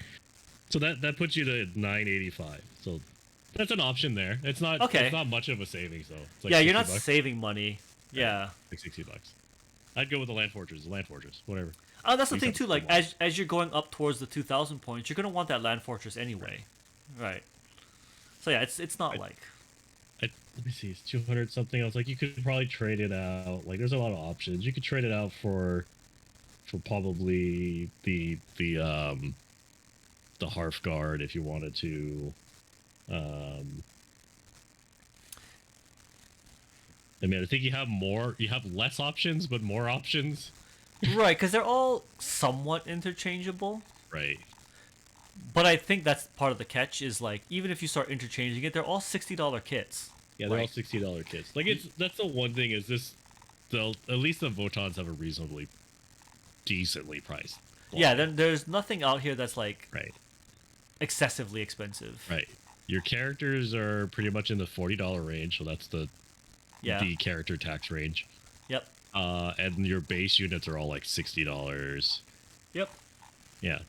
So that puts you to 985. So that's an option there. It's not Okay. It's not much of a savings though. It's like Yeah, you're not $60. saving money. Yeah. Like $60. I'd go with the land fortress. Whatever. Oh, that's the Leave thing that too. Like alone. as you're going up towards the 2,000 points, you're gonna want that land fortress anyway, right? So yeah, it's not like Let me see. It's 200 something else. Like you could probably trade it out. Like there's a lot of options. You could trade it out for probably the Hearth Guard if you wanted to. I mean, I think you have less options, but more options. right because they're all somewhat interchangeable. Right. But I think that's part of the catch is like even if you start interchanging it, they're all $60 kits. Yeah, they're all Right. $60 kits. Like that's the one thing is this. At least the Votons have a reasonably decently priced. Yeah, then there's nothing out here that's like Right. excessively expensive. Right. Your characters are pretty much in the $40 range, so that's the Yeah. character tax range. Yep. And your base units are all like $60. Yep. Yeah,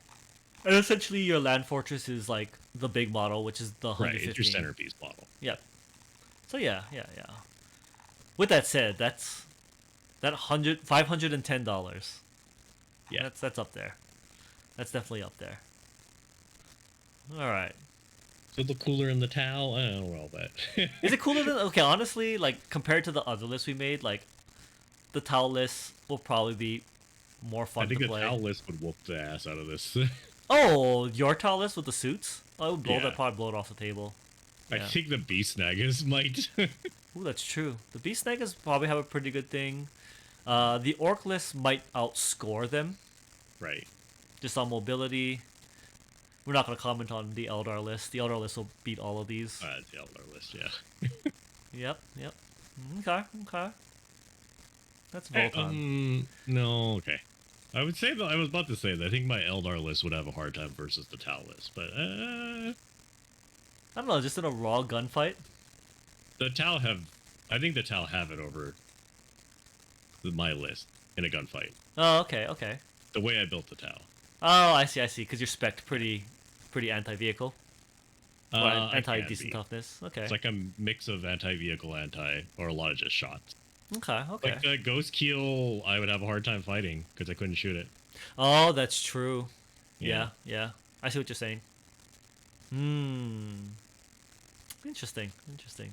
And essentially, your land fortress is like the big model, which is the right. It's your 115. centerpiece model. Yep. So yeah, yeah, yeah. With that said, that $510. Yeah. That's up there. That's definitely up there. All right. So the cooler in the towel, I don't know about that. Is it cooler than okay? Honestly, like compared to the other lists we made, like the towel list will probably be more I fun to think the play. towel list would whoop the ass out of this. Oh, your towel list with the suits? I would blow Yeah. that probably blow it off the table. I Yeah. think the beast snaggers might. Ooh, that's true. The beast snaggers probably have a pretty good thing. The orc list might outscore them Right. just on mobility. We're not going to comment on the Eldar list. The Eldar list will beat all of these. The Eldar list, yeah. Yep, yep. Okay, okay. That's Hey, Volcon. no, okay. I would say that I was about to say that I think my Eldar list would have a hard time versus the Tau list, but I don't know, just in a raw gunfight. the Tau have, I think the Tau have it over my list in a gunfight. Oh, okay, okay. The way I built the Tau. Oh, I see, I see. Because you're spec'd pretty anti-vehicle. Or I can anti-decent be. toughness. Okay. It's like a mix of anti-vehicle, or a lot of just shots. Okay, okay. Like Ghost Keel, I would have a hard time fighting because I couldn't shoot it. Oh, that's true. Yeah. Yeah. I see what you're saying. Interesting, interesting.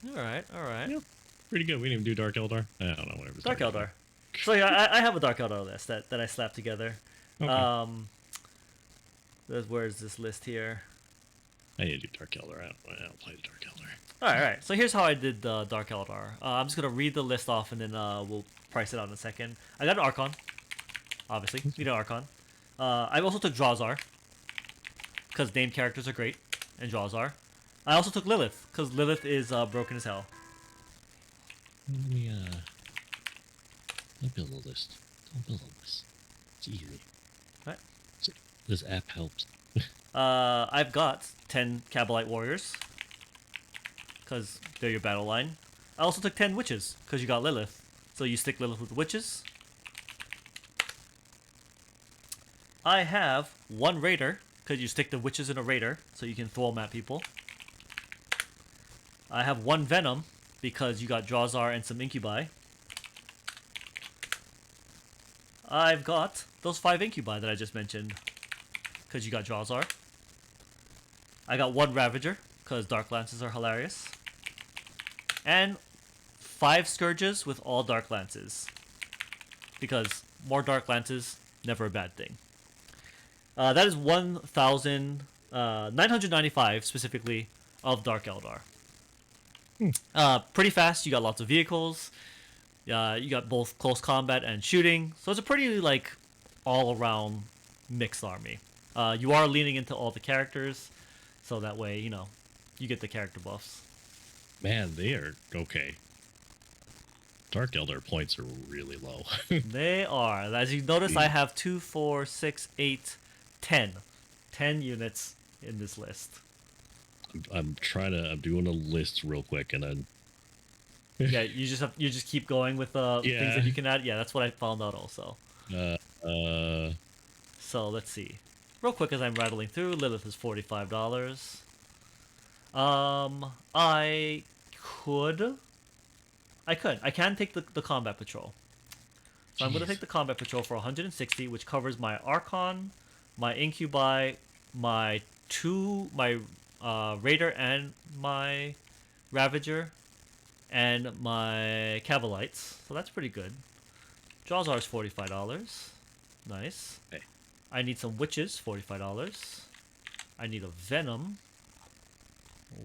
Alright, alright. Yeah. Pretty good. We didn't even do Dark Eldar. I don't know, whatever. Dark Eldar. So yeah, I have a Dark Eldar list that I slapped together. Okay. Where's this list here? I need to do Dark Eldar. I don't play the Dark Eldar. Alright, so here's how I did the Dark Eldar. I'm just gonna read the list off and then we'll price it out in a second. I got an Archon. Obviously, we know Archon. I also took Drawzar. Because named characters are great. And Drawzar. I also took Lilith. Because Lilith is broken as hell. Let me, build a list. Don't build a list. It's easy. Right. This app helps. I've got 10 Kabalite Warriors. Because they're your battle line. I also took 10 Witches. Because you got Lilith. So you stick Lilith with the Witches. I have 1 Raider. Because you stick the Witches in a Raider. So you can throw them at people. I have 1 Venom. Because you got Drawzar and some Incubi. I've got those 5 Incubi that I just mentioned. Because you got Drawzar. I got 1 Ravager. Because Dark Lances are hilarious. And 5 Scourges with all Dark Lances. Because more Dark Lances, never a bad thing. That is 1,995 specifically of Dark Eldar. Pretty fast. You got lots of vehicles. You got both close combat and shooting. So it's a pretty like all-around mixed army. You are leaning into all the characters, so that way you get the character buffs. Man, they are okay. Dark Eldar points are really low. They are. As you notice, I have 2, 4, 6, 8, 10. 10 units in this list. I'm doing a list real quick, and then Yeah, you just keep going with things Yeah. that you can add. Yeah, that's what I found out also. uh, So let's see. Real quick as I'm rattling through, Lilith is $45. I can take the combat patrol. So I'm gonna Jeez. take the combat patrol for 160, which covers my Archon, my Incubi, my Raider and my Ravager, and my Cavalites. So that's pretty good. Drawzar is $45. Nice. Hey. I need some Witches, $45. I need a Venom.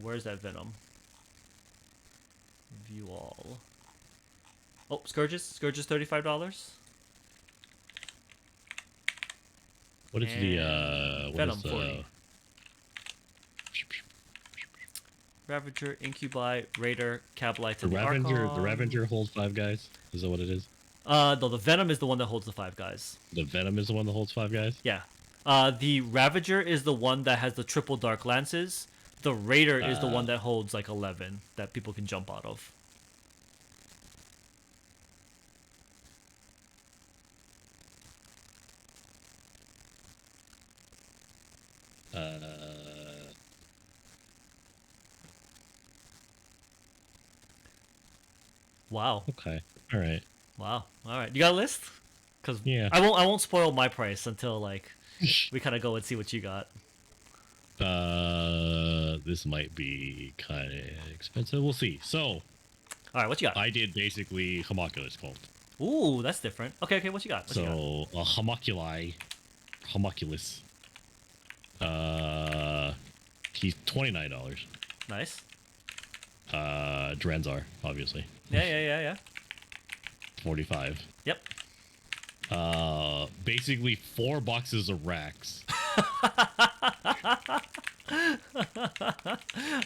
Where's that Venom? View all. Oh, Scourges. Scourges, $35. what is And what Venom, is 40. Ravager, Incubi, Raider, Cabalites, the and Ravager? Archon. The Ravager holds 5 guys. Is that what it is? No, the Venom is the one that holds the 5 guys. The Venom is the one that holds 5 guys. Yeah. The Ravager is the one that has the triple Dark Lances. The Raider is the one that holds like 11 that people can jump out of. Wow. Okay. All right. Wow. All right. You got a list? Because Yeah. I won't spoil my price until like we kind of go and see what you got. This might be kind of expensive. We'll see. So, All right. What you got? I did basically homunculus cult. Ooh, that's different. Okay. Okay. What you got? What you got? So, a homunculus. He's $29. Nice. Drenzar, obviously. Yeah. 45. Yep. Basically 4 boxes of racks.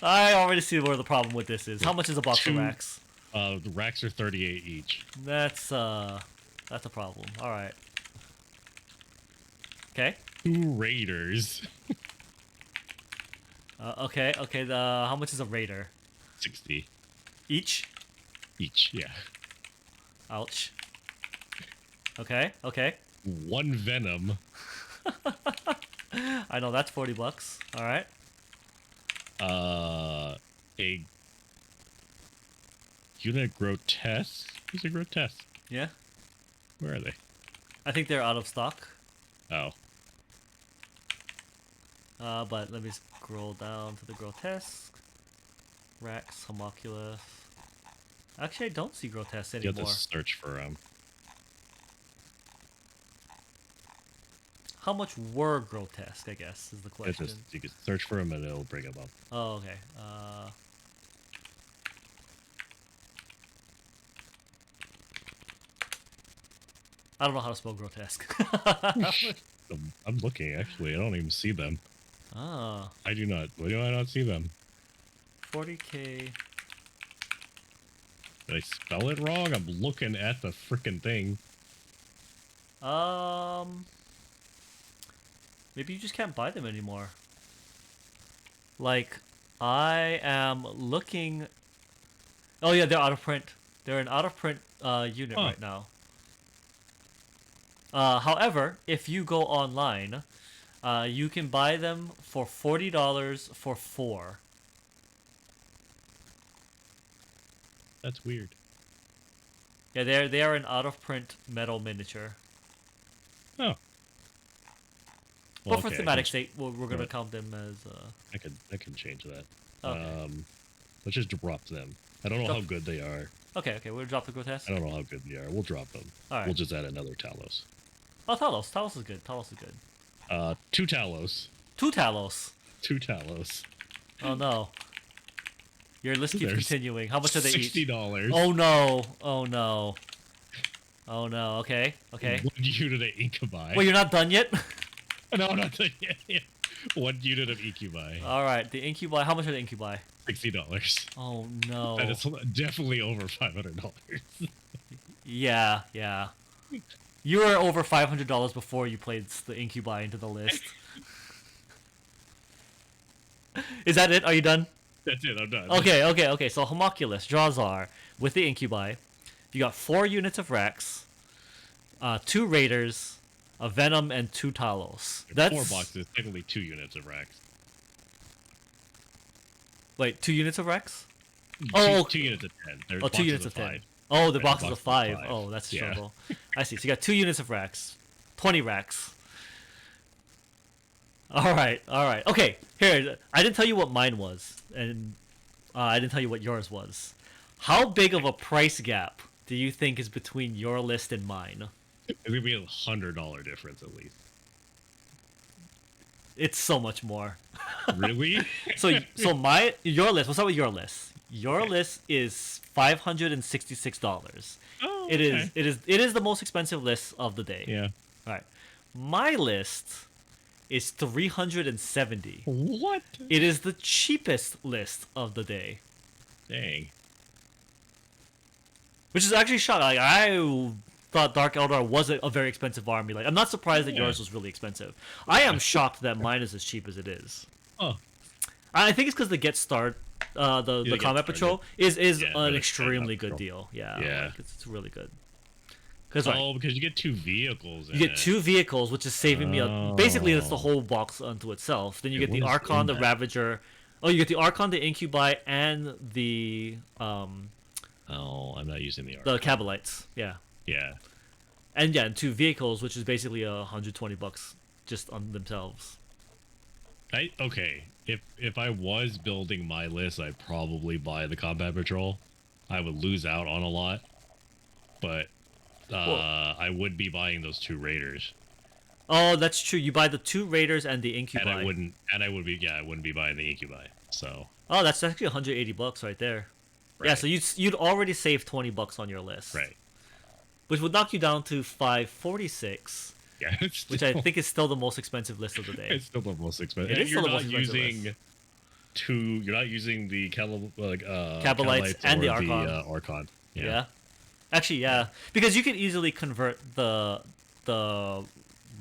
I already see where the problem with this is. How much is a box of racks? The racks are 38 each. That's a problem. All right. Okay. 2 raiders. Okay. How much is a raider? 60 Each? each, yeah. Ouch. Okay. 1 venom. I know that's $40. All right. A unit grotesque. Who's a grotesque? Yeah. Where are they? I think they're out of stock. Oh, But let me scroll down to the grotesque. Rex, homunculus. Actually, I don't see grotesque you have anymore. to search for How much were grotesque, I guess, is the question. you can search for them and it'll bring them up. Oh, okay. I don't know how to spell grotesque. I'm looking actually. I don't even see them. Ah, I do not. Why do I not see them? 40K. Did I spell it wrong? I'm looking at the freaking thing. Maybe you just can't buy them anymore. Like, I am looking. Oh yeah, they're out of print. They're an out of print unit right now. However, if you go online, you can buy them for $40 for 4. That's weird. Yeah, they are an out of print metal miniature. Oh. But for thematic sake, we're gonna count them as. I can change that. Okay. Let's just drop them. I don't know how good they are. Okay, we'll drop the grotesque. I don't know how good they are. We'll drop them. All right. We'll just add another Talos. Oh, Talos. Talos is good. 2 Talos. 2 Talos. 2 Talos. Oh no. Your list keeps continuing. How much are they each? $60. Oh no. Okay. 1 unit of incubi. Wait, you're not done yet? No, I'm not done yet. 1 unit of incubi. All right, the incubi. How much are the incubi? $60. Oh no. That is definitely over $500. Yeah. You were over $500 before you played the incubi into the list. Is that it? Are you done? That's it. I'm done. Okay. So homunculus, Drawzar with the incubi. You got 4 units of Rex, 2 raiders, a venom, and 2 Talos. That's 4 boxes. Technically 2 units of Rex. Wait, 2 units of Rex? 2 units of 10. There's 2 units of 10. Oh, the boxes of 5. Oh, that's a struggle. I see. So you got 2 units of Rex, 20 Rex. All right. Okay, here. I didn't tell you what mine was, and I didn't tell you what yours was. How big of a price gap do you think is between your list and mine? It's gonna be $100 difference at least. It's so much more. Really? So your list. We'll start with your list. Your list is $566. Oh, It is the most expensive list of the day. Yeah. All right. My list is $370. What? It is the cheapest list of the day. Dang. Which is actually shocking. Like, I thought Dark Eldar was a very expensive army. Like, I'm not surprised that yours was really expensive. I am shocked that mine is as cheap as it is. Oh. I think it's because the Get Start, the Combat Patrol is an really extremely Combat good Patrol. deal. Yeah. Yeah. Like, it's really good. Because Oh, because you get 2 vehicles in you get it. 2 vehicles, which is saving me a. Basically, that's the Oh. whole box unto itself. Then you Okay, get what the is Archon, in the that? Ravager. Oh, you get the Archon, the Incubi, and Oh, I'm not using the the Archon. Cabalites. Yeah, Yeah. and yeah, and 2 vehicles, which is basically $120 just on themselves. Okay. If I was building my list, I'd probably buy the Combat Patrol. I would lose out on a lot, but Well, I would be buying those 2 Raiders. oh, that's true. You buy the 2 Raiders and the And Incubi. I wouldn't be buying the Incubi. So, Oh, that's actually $180 right there. Yeah, right. so you'd already save $20 on your list, Right. which would knock you down to 546, Yeah, it's which I think is still the most expensive list of the day. it's still the most expensive. It And is still the most expensive list. You're not using the Cabalites and the or Archon. Archon. Yeah. Actually, yeah, because you can easily convert the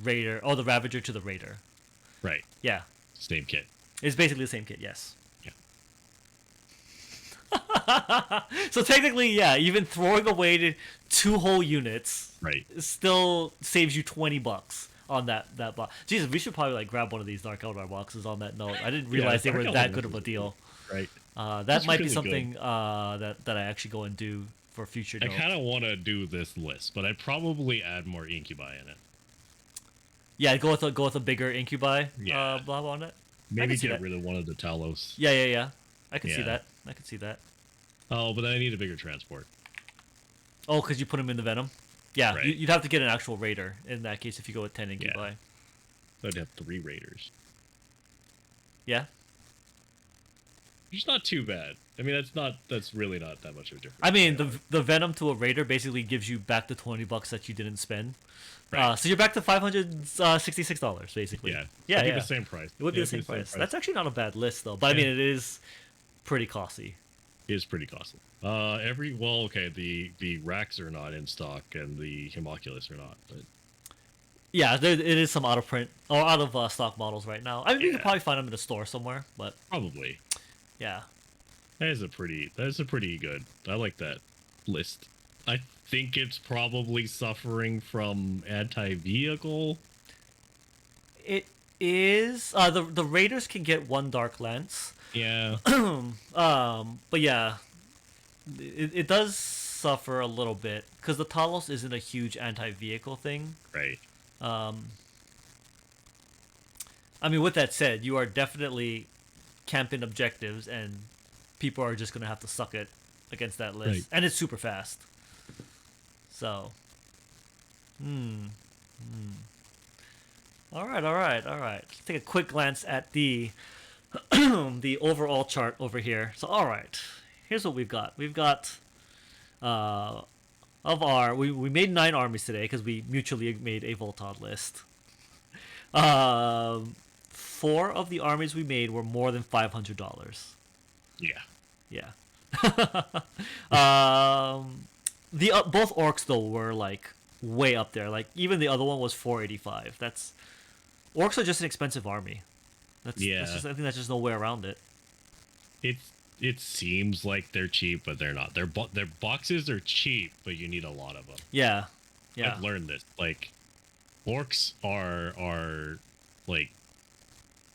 Raider or the Ravager to the Raider. Right. Yeah, Same kit. it's basically the same kit. Yes. Yeah. So technically, yeah, even throwing away the 2 whole units Right. still saves you $20 on that box. Jesus, we should probably like grab one of these Dark Eldar boxes. On that note, I didn't realize they Dark were Eldar that good of boxes a are deal. Right. That That's might be really something that I actually go and do for future. I note. kind of want to do this list, but I'd probably add more Incubi in it. Yeah, go with a bigger Incubi Yeah. blob on it. Maybe see get that. rid of one of the Talos. Yeah. I can see Yeah. that. I can see that. Oh, but then I need a bigger transport. Oh, because you put him in the Venom. Yeah, Right. you'd have to get an actual Raider in that case if you go with 10 Incubi. Yeah. So I'd have 3 Raiders. Yeah. Which is not too bad. I mean, that's really not that much of a difference. I mean, the Venom to a Raider basically gives you back the $20 that you didn't spend. Right. So you're back to $566 basically. Yeah. Yeah, It'd be yeah. the same price. It would be Yeah, the it'd same price. That's actually not a bad list though, but I Yeah. mean it is pretty costly. It is pretty costly. The racks are not in stock and the Homunculus are not, but Yeah, it is some out of print or out of stock models right now. I mean, you could Yeah. probably find them in a store somewhere, but probably. yeah. That is a pretty good. I like that list. I think it's probably suffering from anti-vehicle. It is. The Raiders can get 1 Dark Lance. Yeah. But yeah, it does suffer a little bit because the Talos isn't a huge anti-vehicle thing. Right. I mean, with that said, you are definitely camping objectives, and people are just gonna have to suck it against that list, Right. and it's super fast. So, All right. Let's take a quick glance at the the overall chart over here. So, all right, here's what we've got. We've got we made 9 armies today because we mutually made a Voltod list. 4 of the armies we made were more than $500. Yeah. Yeah. Both orcs though were like way up there. Like even the other one was 485. Orcs are just an expensive army. I think that's just no way around it. It seems like they're cheap, but they're not. Their boxes are cheap, but you need a lot of them. Yeah. I've learned this. Like, orcs are like,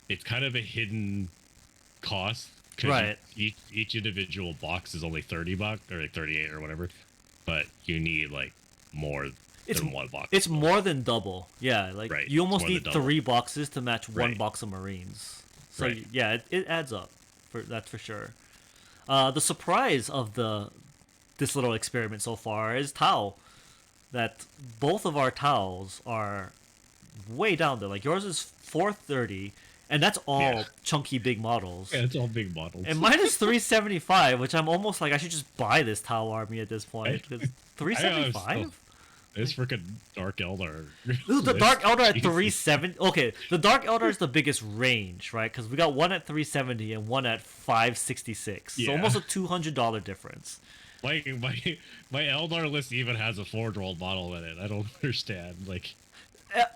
it's kind of a hidden cost. 'Cause Right. Each individual box is only $30 or like 38 or whatever, but you need like more than 1 box. It's more than double. Yeah, like Right, you it's almost more than need double. 3 boxes to match 1 Right. box of Marines. So Right. yeah, it adds up. That's for sure. The surprise of this little experiment so far is Tau. That both of our Taus are way down there. Like yours is 430, and that's all Yeah. chunky big models. Yeah, it's all big models. And mine is 375, which I'm almost like I should just buy this Tau army at this point. Because 375? It's freaking Dark Eldar. Dude, the Dark Eldar at Jesus. 370. Okay, the Dark Eldar is the biggest range, right? Because we got one at 370 and one at 566. So Yeah. almost a $200 difference. My Eldar list even has a 4-year-old model in it. I don't understand. Like,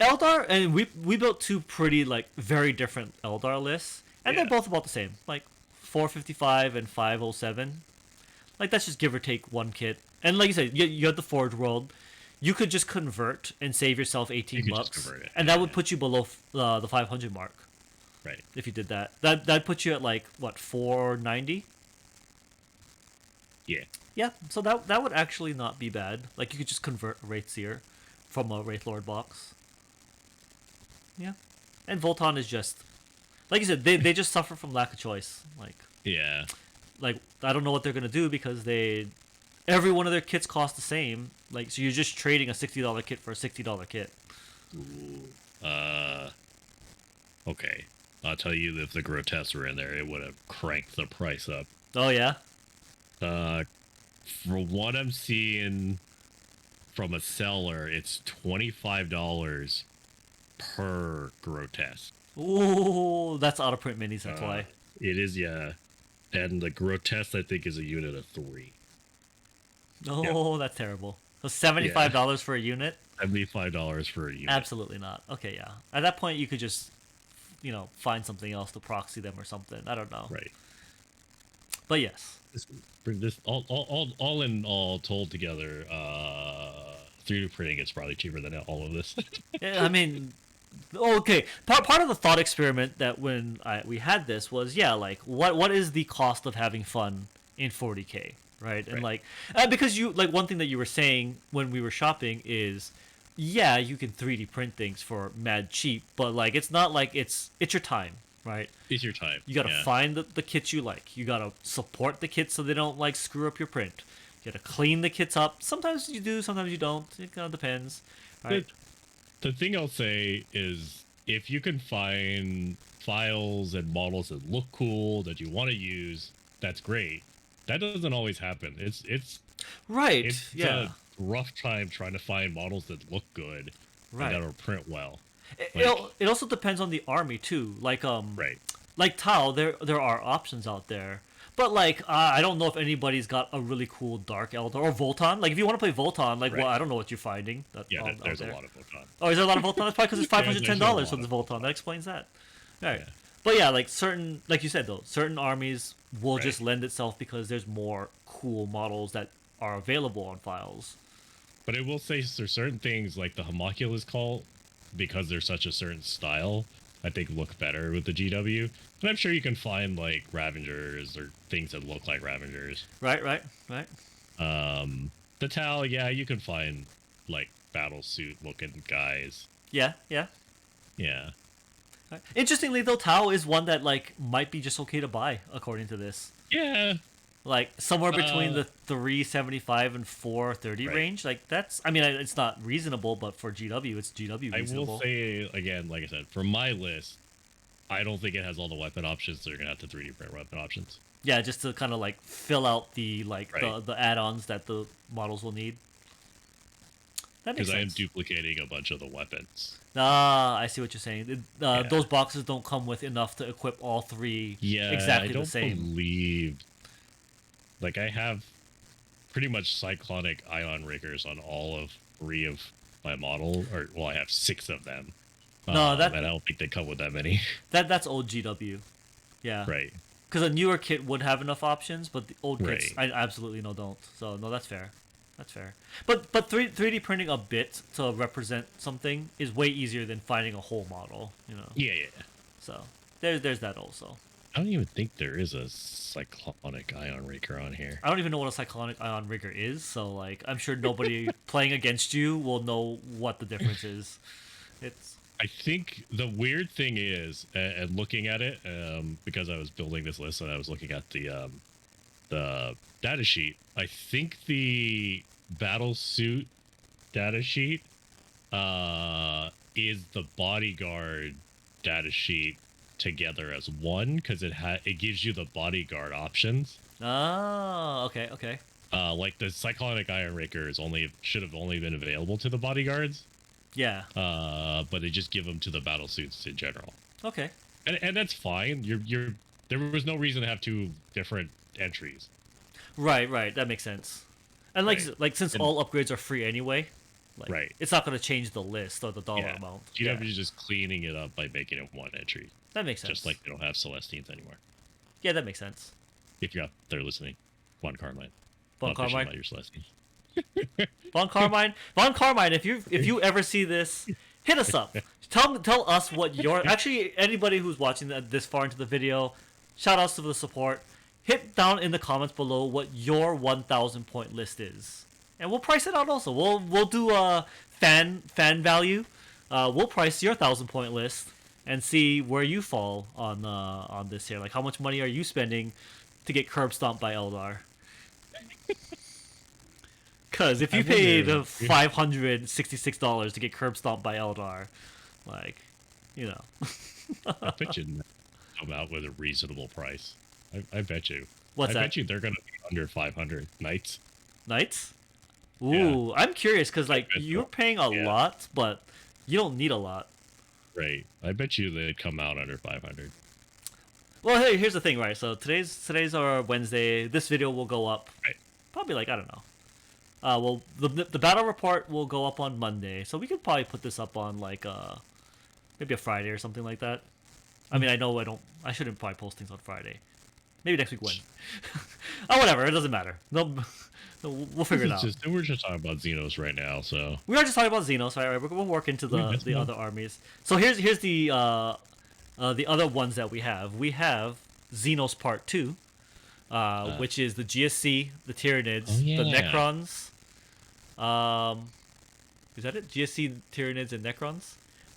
Eldar, and we built 2 pretty like very different Eldar lists, and Yeah. they're both about the same, like 455 and 507. Like that's just give or take 1 kit. And like you said, you have the Forge World. you could just convert and save yourself You 18 could just bucks, convert it. and Yeah, that would put you below the 500 mark right. if you did that. That'd put you at like what 490. Yeah. Yeah, so that would actually not be bad. Like you could just convert a Wraithseer from a Wraith Lord box. Yeah, and Volton is just like you said. They just suffer from lack of choice. Yeah. Like I don't know what they're gonna do because every one of their kits cost the same. Like so you're just trading a $60 kit for a $60 kit. Ooh. Okay. I'll tell you, if the grotesques were in there, it would have cranked the price up. Oh yeah. For what I'm seeing from a seller, it's $25 per grotesque. Ooh, that's out of print minis. That's why. It is, yeah. And the grotesque, I think, is a unit of 3. Oh, that's terrible. So $75 for a unit? $75 for a unit. Absolutely not. Okay, yeah. At that point, you could just, find something else to proxy them or something. I don't know. Right. But yes. This all in all, told together, 3D printing is probably cheaper than all of this. I mean, okay. Part of the thought experiment that when we had this was, yeah, like what is the cost of having fun in 40K, right? And Right. because you like one thing that you were saying when we were shopping is, yeah, you can 3D print things for mad cheap, but like it's not like it's your time, right? It's your time. You gotta find the kits you like. You gotta support the kits so they don't like screw up your print. You gotta clean the kits up. Sometimes you do, sometimes you don't. It kind of depends, right? The thing I'll say is, if you can find files and models that look cool that you want to use, that's great. That doesn't always happen. It's Right. Yeah. a rough time trying to find models that look good Right. and that'll print well. It also depends on the army too. Right. Like Tau, there are options out there. But I don't know if anybody's got a really cool Dark Elder or Volton. Like if you want to play Volton, Right. well, I don't know what you're finding. There's a lot of Photon. Oh, is there a lot of Volton? That's probably because it's $510 there's for a the lot Volton. That explains that. All right. Yeah. But yeah, like you said though, certain armies will Right. just lend itself because there's more cool models that are available on files. But I will say there's certain things like the homunculus call, because they're such a certain style, I think look better with the GW. And I'm sure you can find like Ravengers or things that look like Ravengers. Right. The Tal, yeah, you can find like battle suit looking guys. Yeah. Yeah. Right. Interestingly though, Tau is one that might be just okay to buy according to this. Yeah. Like somewhere between the 375 and 430 Right. range. Like that's, I mean, it's not reasonable, but for GW, it's GW I reasonable. will say again, like I said, for my list, I don't think it has all the weapon options, so you're gonna have to 3D print weapon options. Yeah, just to kind of fill out the Right. the add-ons that the models will need. That makes Because I am sense. duplicating a bunch of the weapons. Ah, I see what you're saying. Yeah. Those boxes don't come with enough to equip all three Yeah, exactly I don't the same. believe. Like, I have pretty much cyclonic ion riggers on all of 3 of my model, or well, I have 6 of them. No, and I don't think they come with that many. That's old GW. Yeah. Right. Because a newer kit would have enough options, but the old kits, Right. I absolutely don't. So no, that's fair. That's fair. But 3D printing a bit to represent something is way easier than finding a whole model. Yeah. So there's that also. I don't even think there is a cyclonic ion rigger on here. I don't even know what a cyclonic ion rigger is. So I'm sure nobody playing against you will know what the difference is. It's I think the weird thing is, and looking at it, because I was building this list and I was looking at the data sheet, I think the battle suit data sheet is the bodyguard data sheet together as one, because it gives you the bodyguard options. okay. Like the cyclonic iron raker should have only been available to the bodyguards. Yeah. But they just give them to the battle suits in general, Okay. and that's fine. There was no reason to have 2 different entries. Right. That makes sense. And since all upgrades are free anyway, Right. it's not going to change the list or the dollar Yeah, amount. GW is just cleaning it up by making it 1 entry, That makes sense. just like they don't have Celestines anymore. Yeah, that makes sense. If you're out there listening, Juan Carmine. Bon not fishing Carmine? about your Celestines. Von Carmine, if you ever see this, hit us up. Tell us what your actually anybody who's watching this far into the video, shout outs to the support. Hit down in the comments below what your 1,000 point list is, and we'll price it out. Also, we'll do a fan value. We'll price your 1,000 point list and see where you fall on this here. Like how much money are you spending to get curb stomped by Eldar? Because if you paid $566 to get curb stomped by Eldar, like, you know. I bet you come out with a reasonable price. I bet you. What's that? I bet you they're gonna be under 500 knights. Knights? Ooh, Yeah. I'm curious because like you're paying a Yeah. lot, but you don't need a lot. Right. I bet you they'd come out under 500. Well, hey, here's the thing, right? So today's our Wednesday. This video will go up Right. probably like I don't know. Well, the battle report will go up on Monday, so we could probably put this up on like maybe a Friday or something like that. I mean, I shouldn't probably post things on Friday. Maybe next week Wednesday. Oh, whatever. It doesn't matter. No, we'll figure it out. We're just talking about Xenos right now, so We are just talking about Xenos, right? We'll work into the other armies. So here's the other ones that we have. We have Xenos Part 2, which is the GSC, the Tyranids, the Necrons. Is that it? GSC, Tyranids, and Necrons?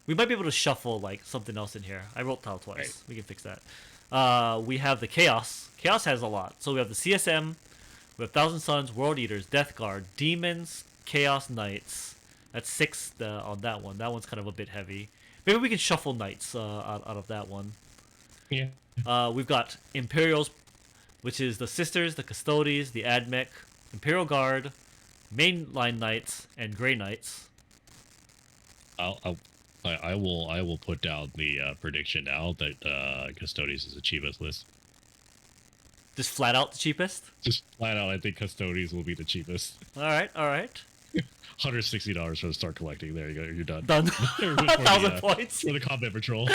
We might be able to shuffle like something else in here. I wrote Tile twice. Right. We can fix that. We have the Chaos. Chaos has a lot. So we have the CSM, we have Thousand Suns, World Eaters, Death Guard, Demons, Chaos Knights. That's 6 on that one. That one's kind of a bit heavy. Maybe we can shuffle Knights out of that one. yeah. We've got Imperials, which is the Sisters, the Custodes, the Admech, Imperial Guard, Mainline Knights, and Grey Knights. I will put down the prediction now that Custodes is the cheapest list. Just flat out the cheapest? Just flat out, I think Custodes will be the cheapest. Alright. $160 for the start collecting. There you go. You're done. Done. For 1,000 points. for the combat patrol.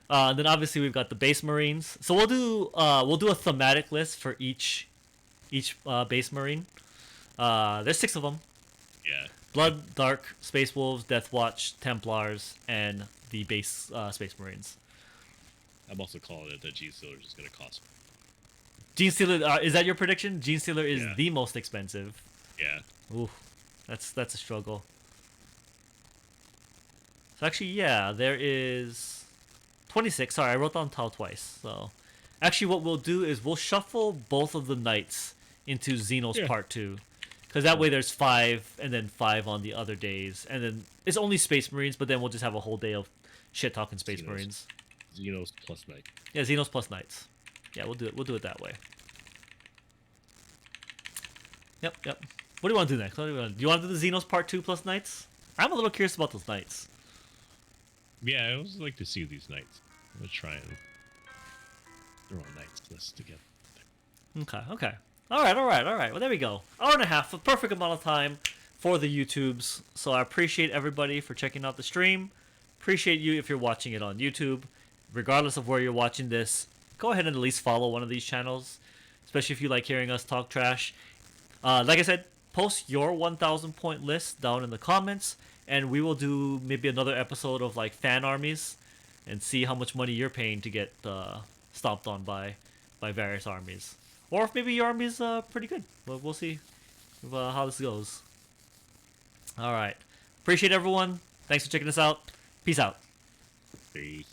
Then obviously we've got the Base Marines. So we'll do a thematic list for each Base Marine. There's 6 of them. Yeah. Blood, Dark, Space Wolves, Death Watch, Templars, and the base Space Marines. I'm also calling it that Gene Stealer is going to cost. Gene Stealer, is that your prediction? Gene Stealer is Yeah. the most expensive. Yeah. Ooh, that's a struggle. So actually, yeah, there is 26. Sorry, I wrote down Tau twice. So actually, what we'll do is we'll shuffle both of the Knights into Xenos Part 2. Because that way there's 5 and then 5 on the other days. And then it's only Space Marines, but then we'll just have a whole day of shit-talking Space Marines. Xenos plus Knight. Yeah, Xenos plus Knights. Yeah, we'll do it that way. Yep. What do you want to do next? Do you want to do the Xenos Part 2 plus Knights? I'm a little curious about those Knights. Yeah, I always like to see these Knights. I'm going to try and throw a Knights list together. Okay. All right. Well, there we go. Hour and a half, a perfect amount of time for the YouTubes. So I appreciate everybody for checking out the stream. Appreciate you if you're watching it on YouTube. Regardless of where you're watching this, go ahead and at least follow one of these channels, especially if you like hearing us talk trash. Like I said, post your 1,000 point list down in the comments, and we will do maybe another episode of like fan armies and see how much money you're paying to get stomped on by various armies. Or if maybe your army's pretty good. We'll see how this goes. All right. Appreciate everyone. Thanks for checking us out. Peace out. Peace.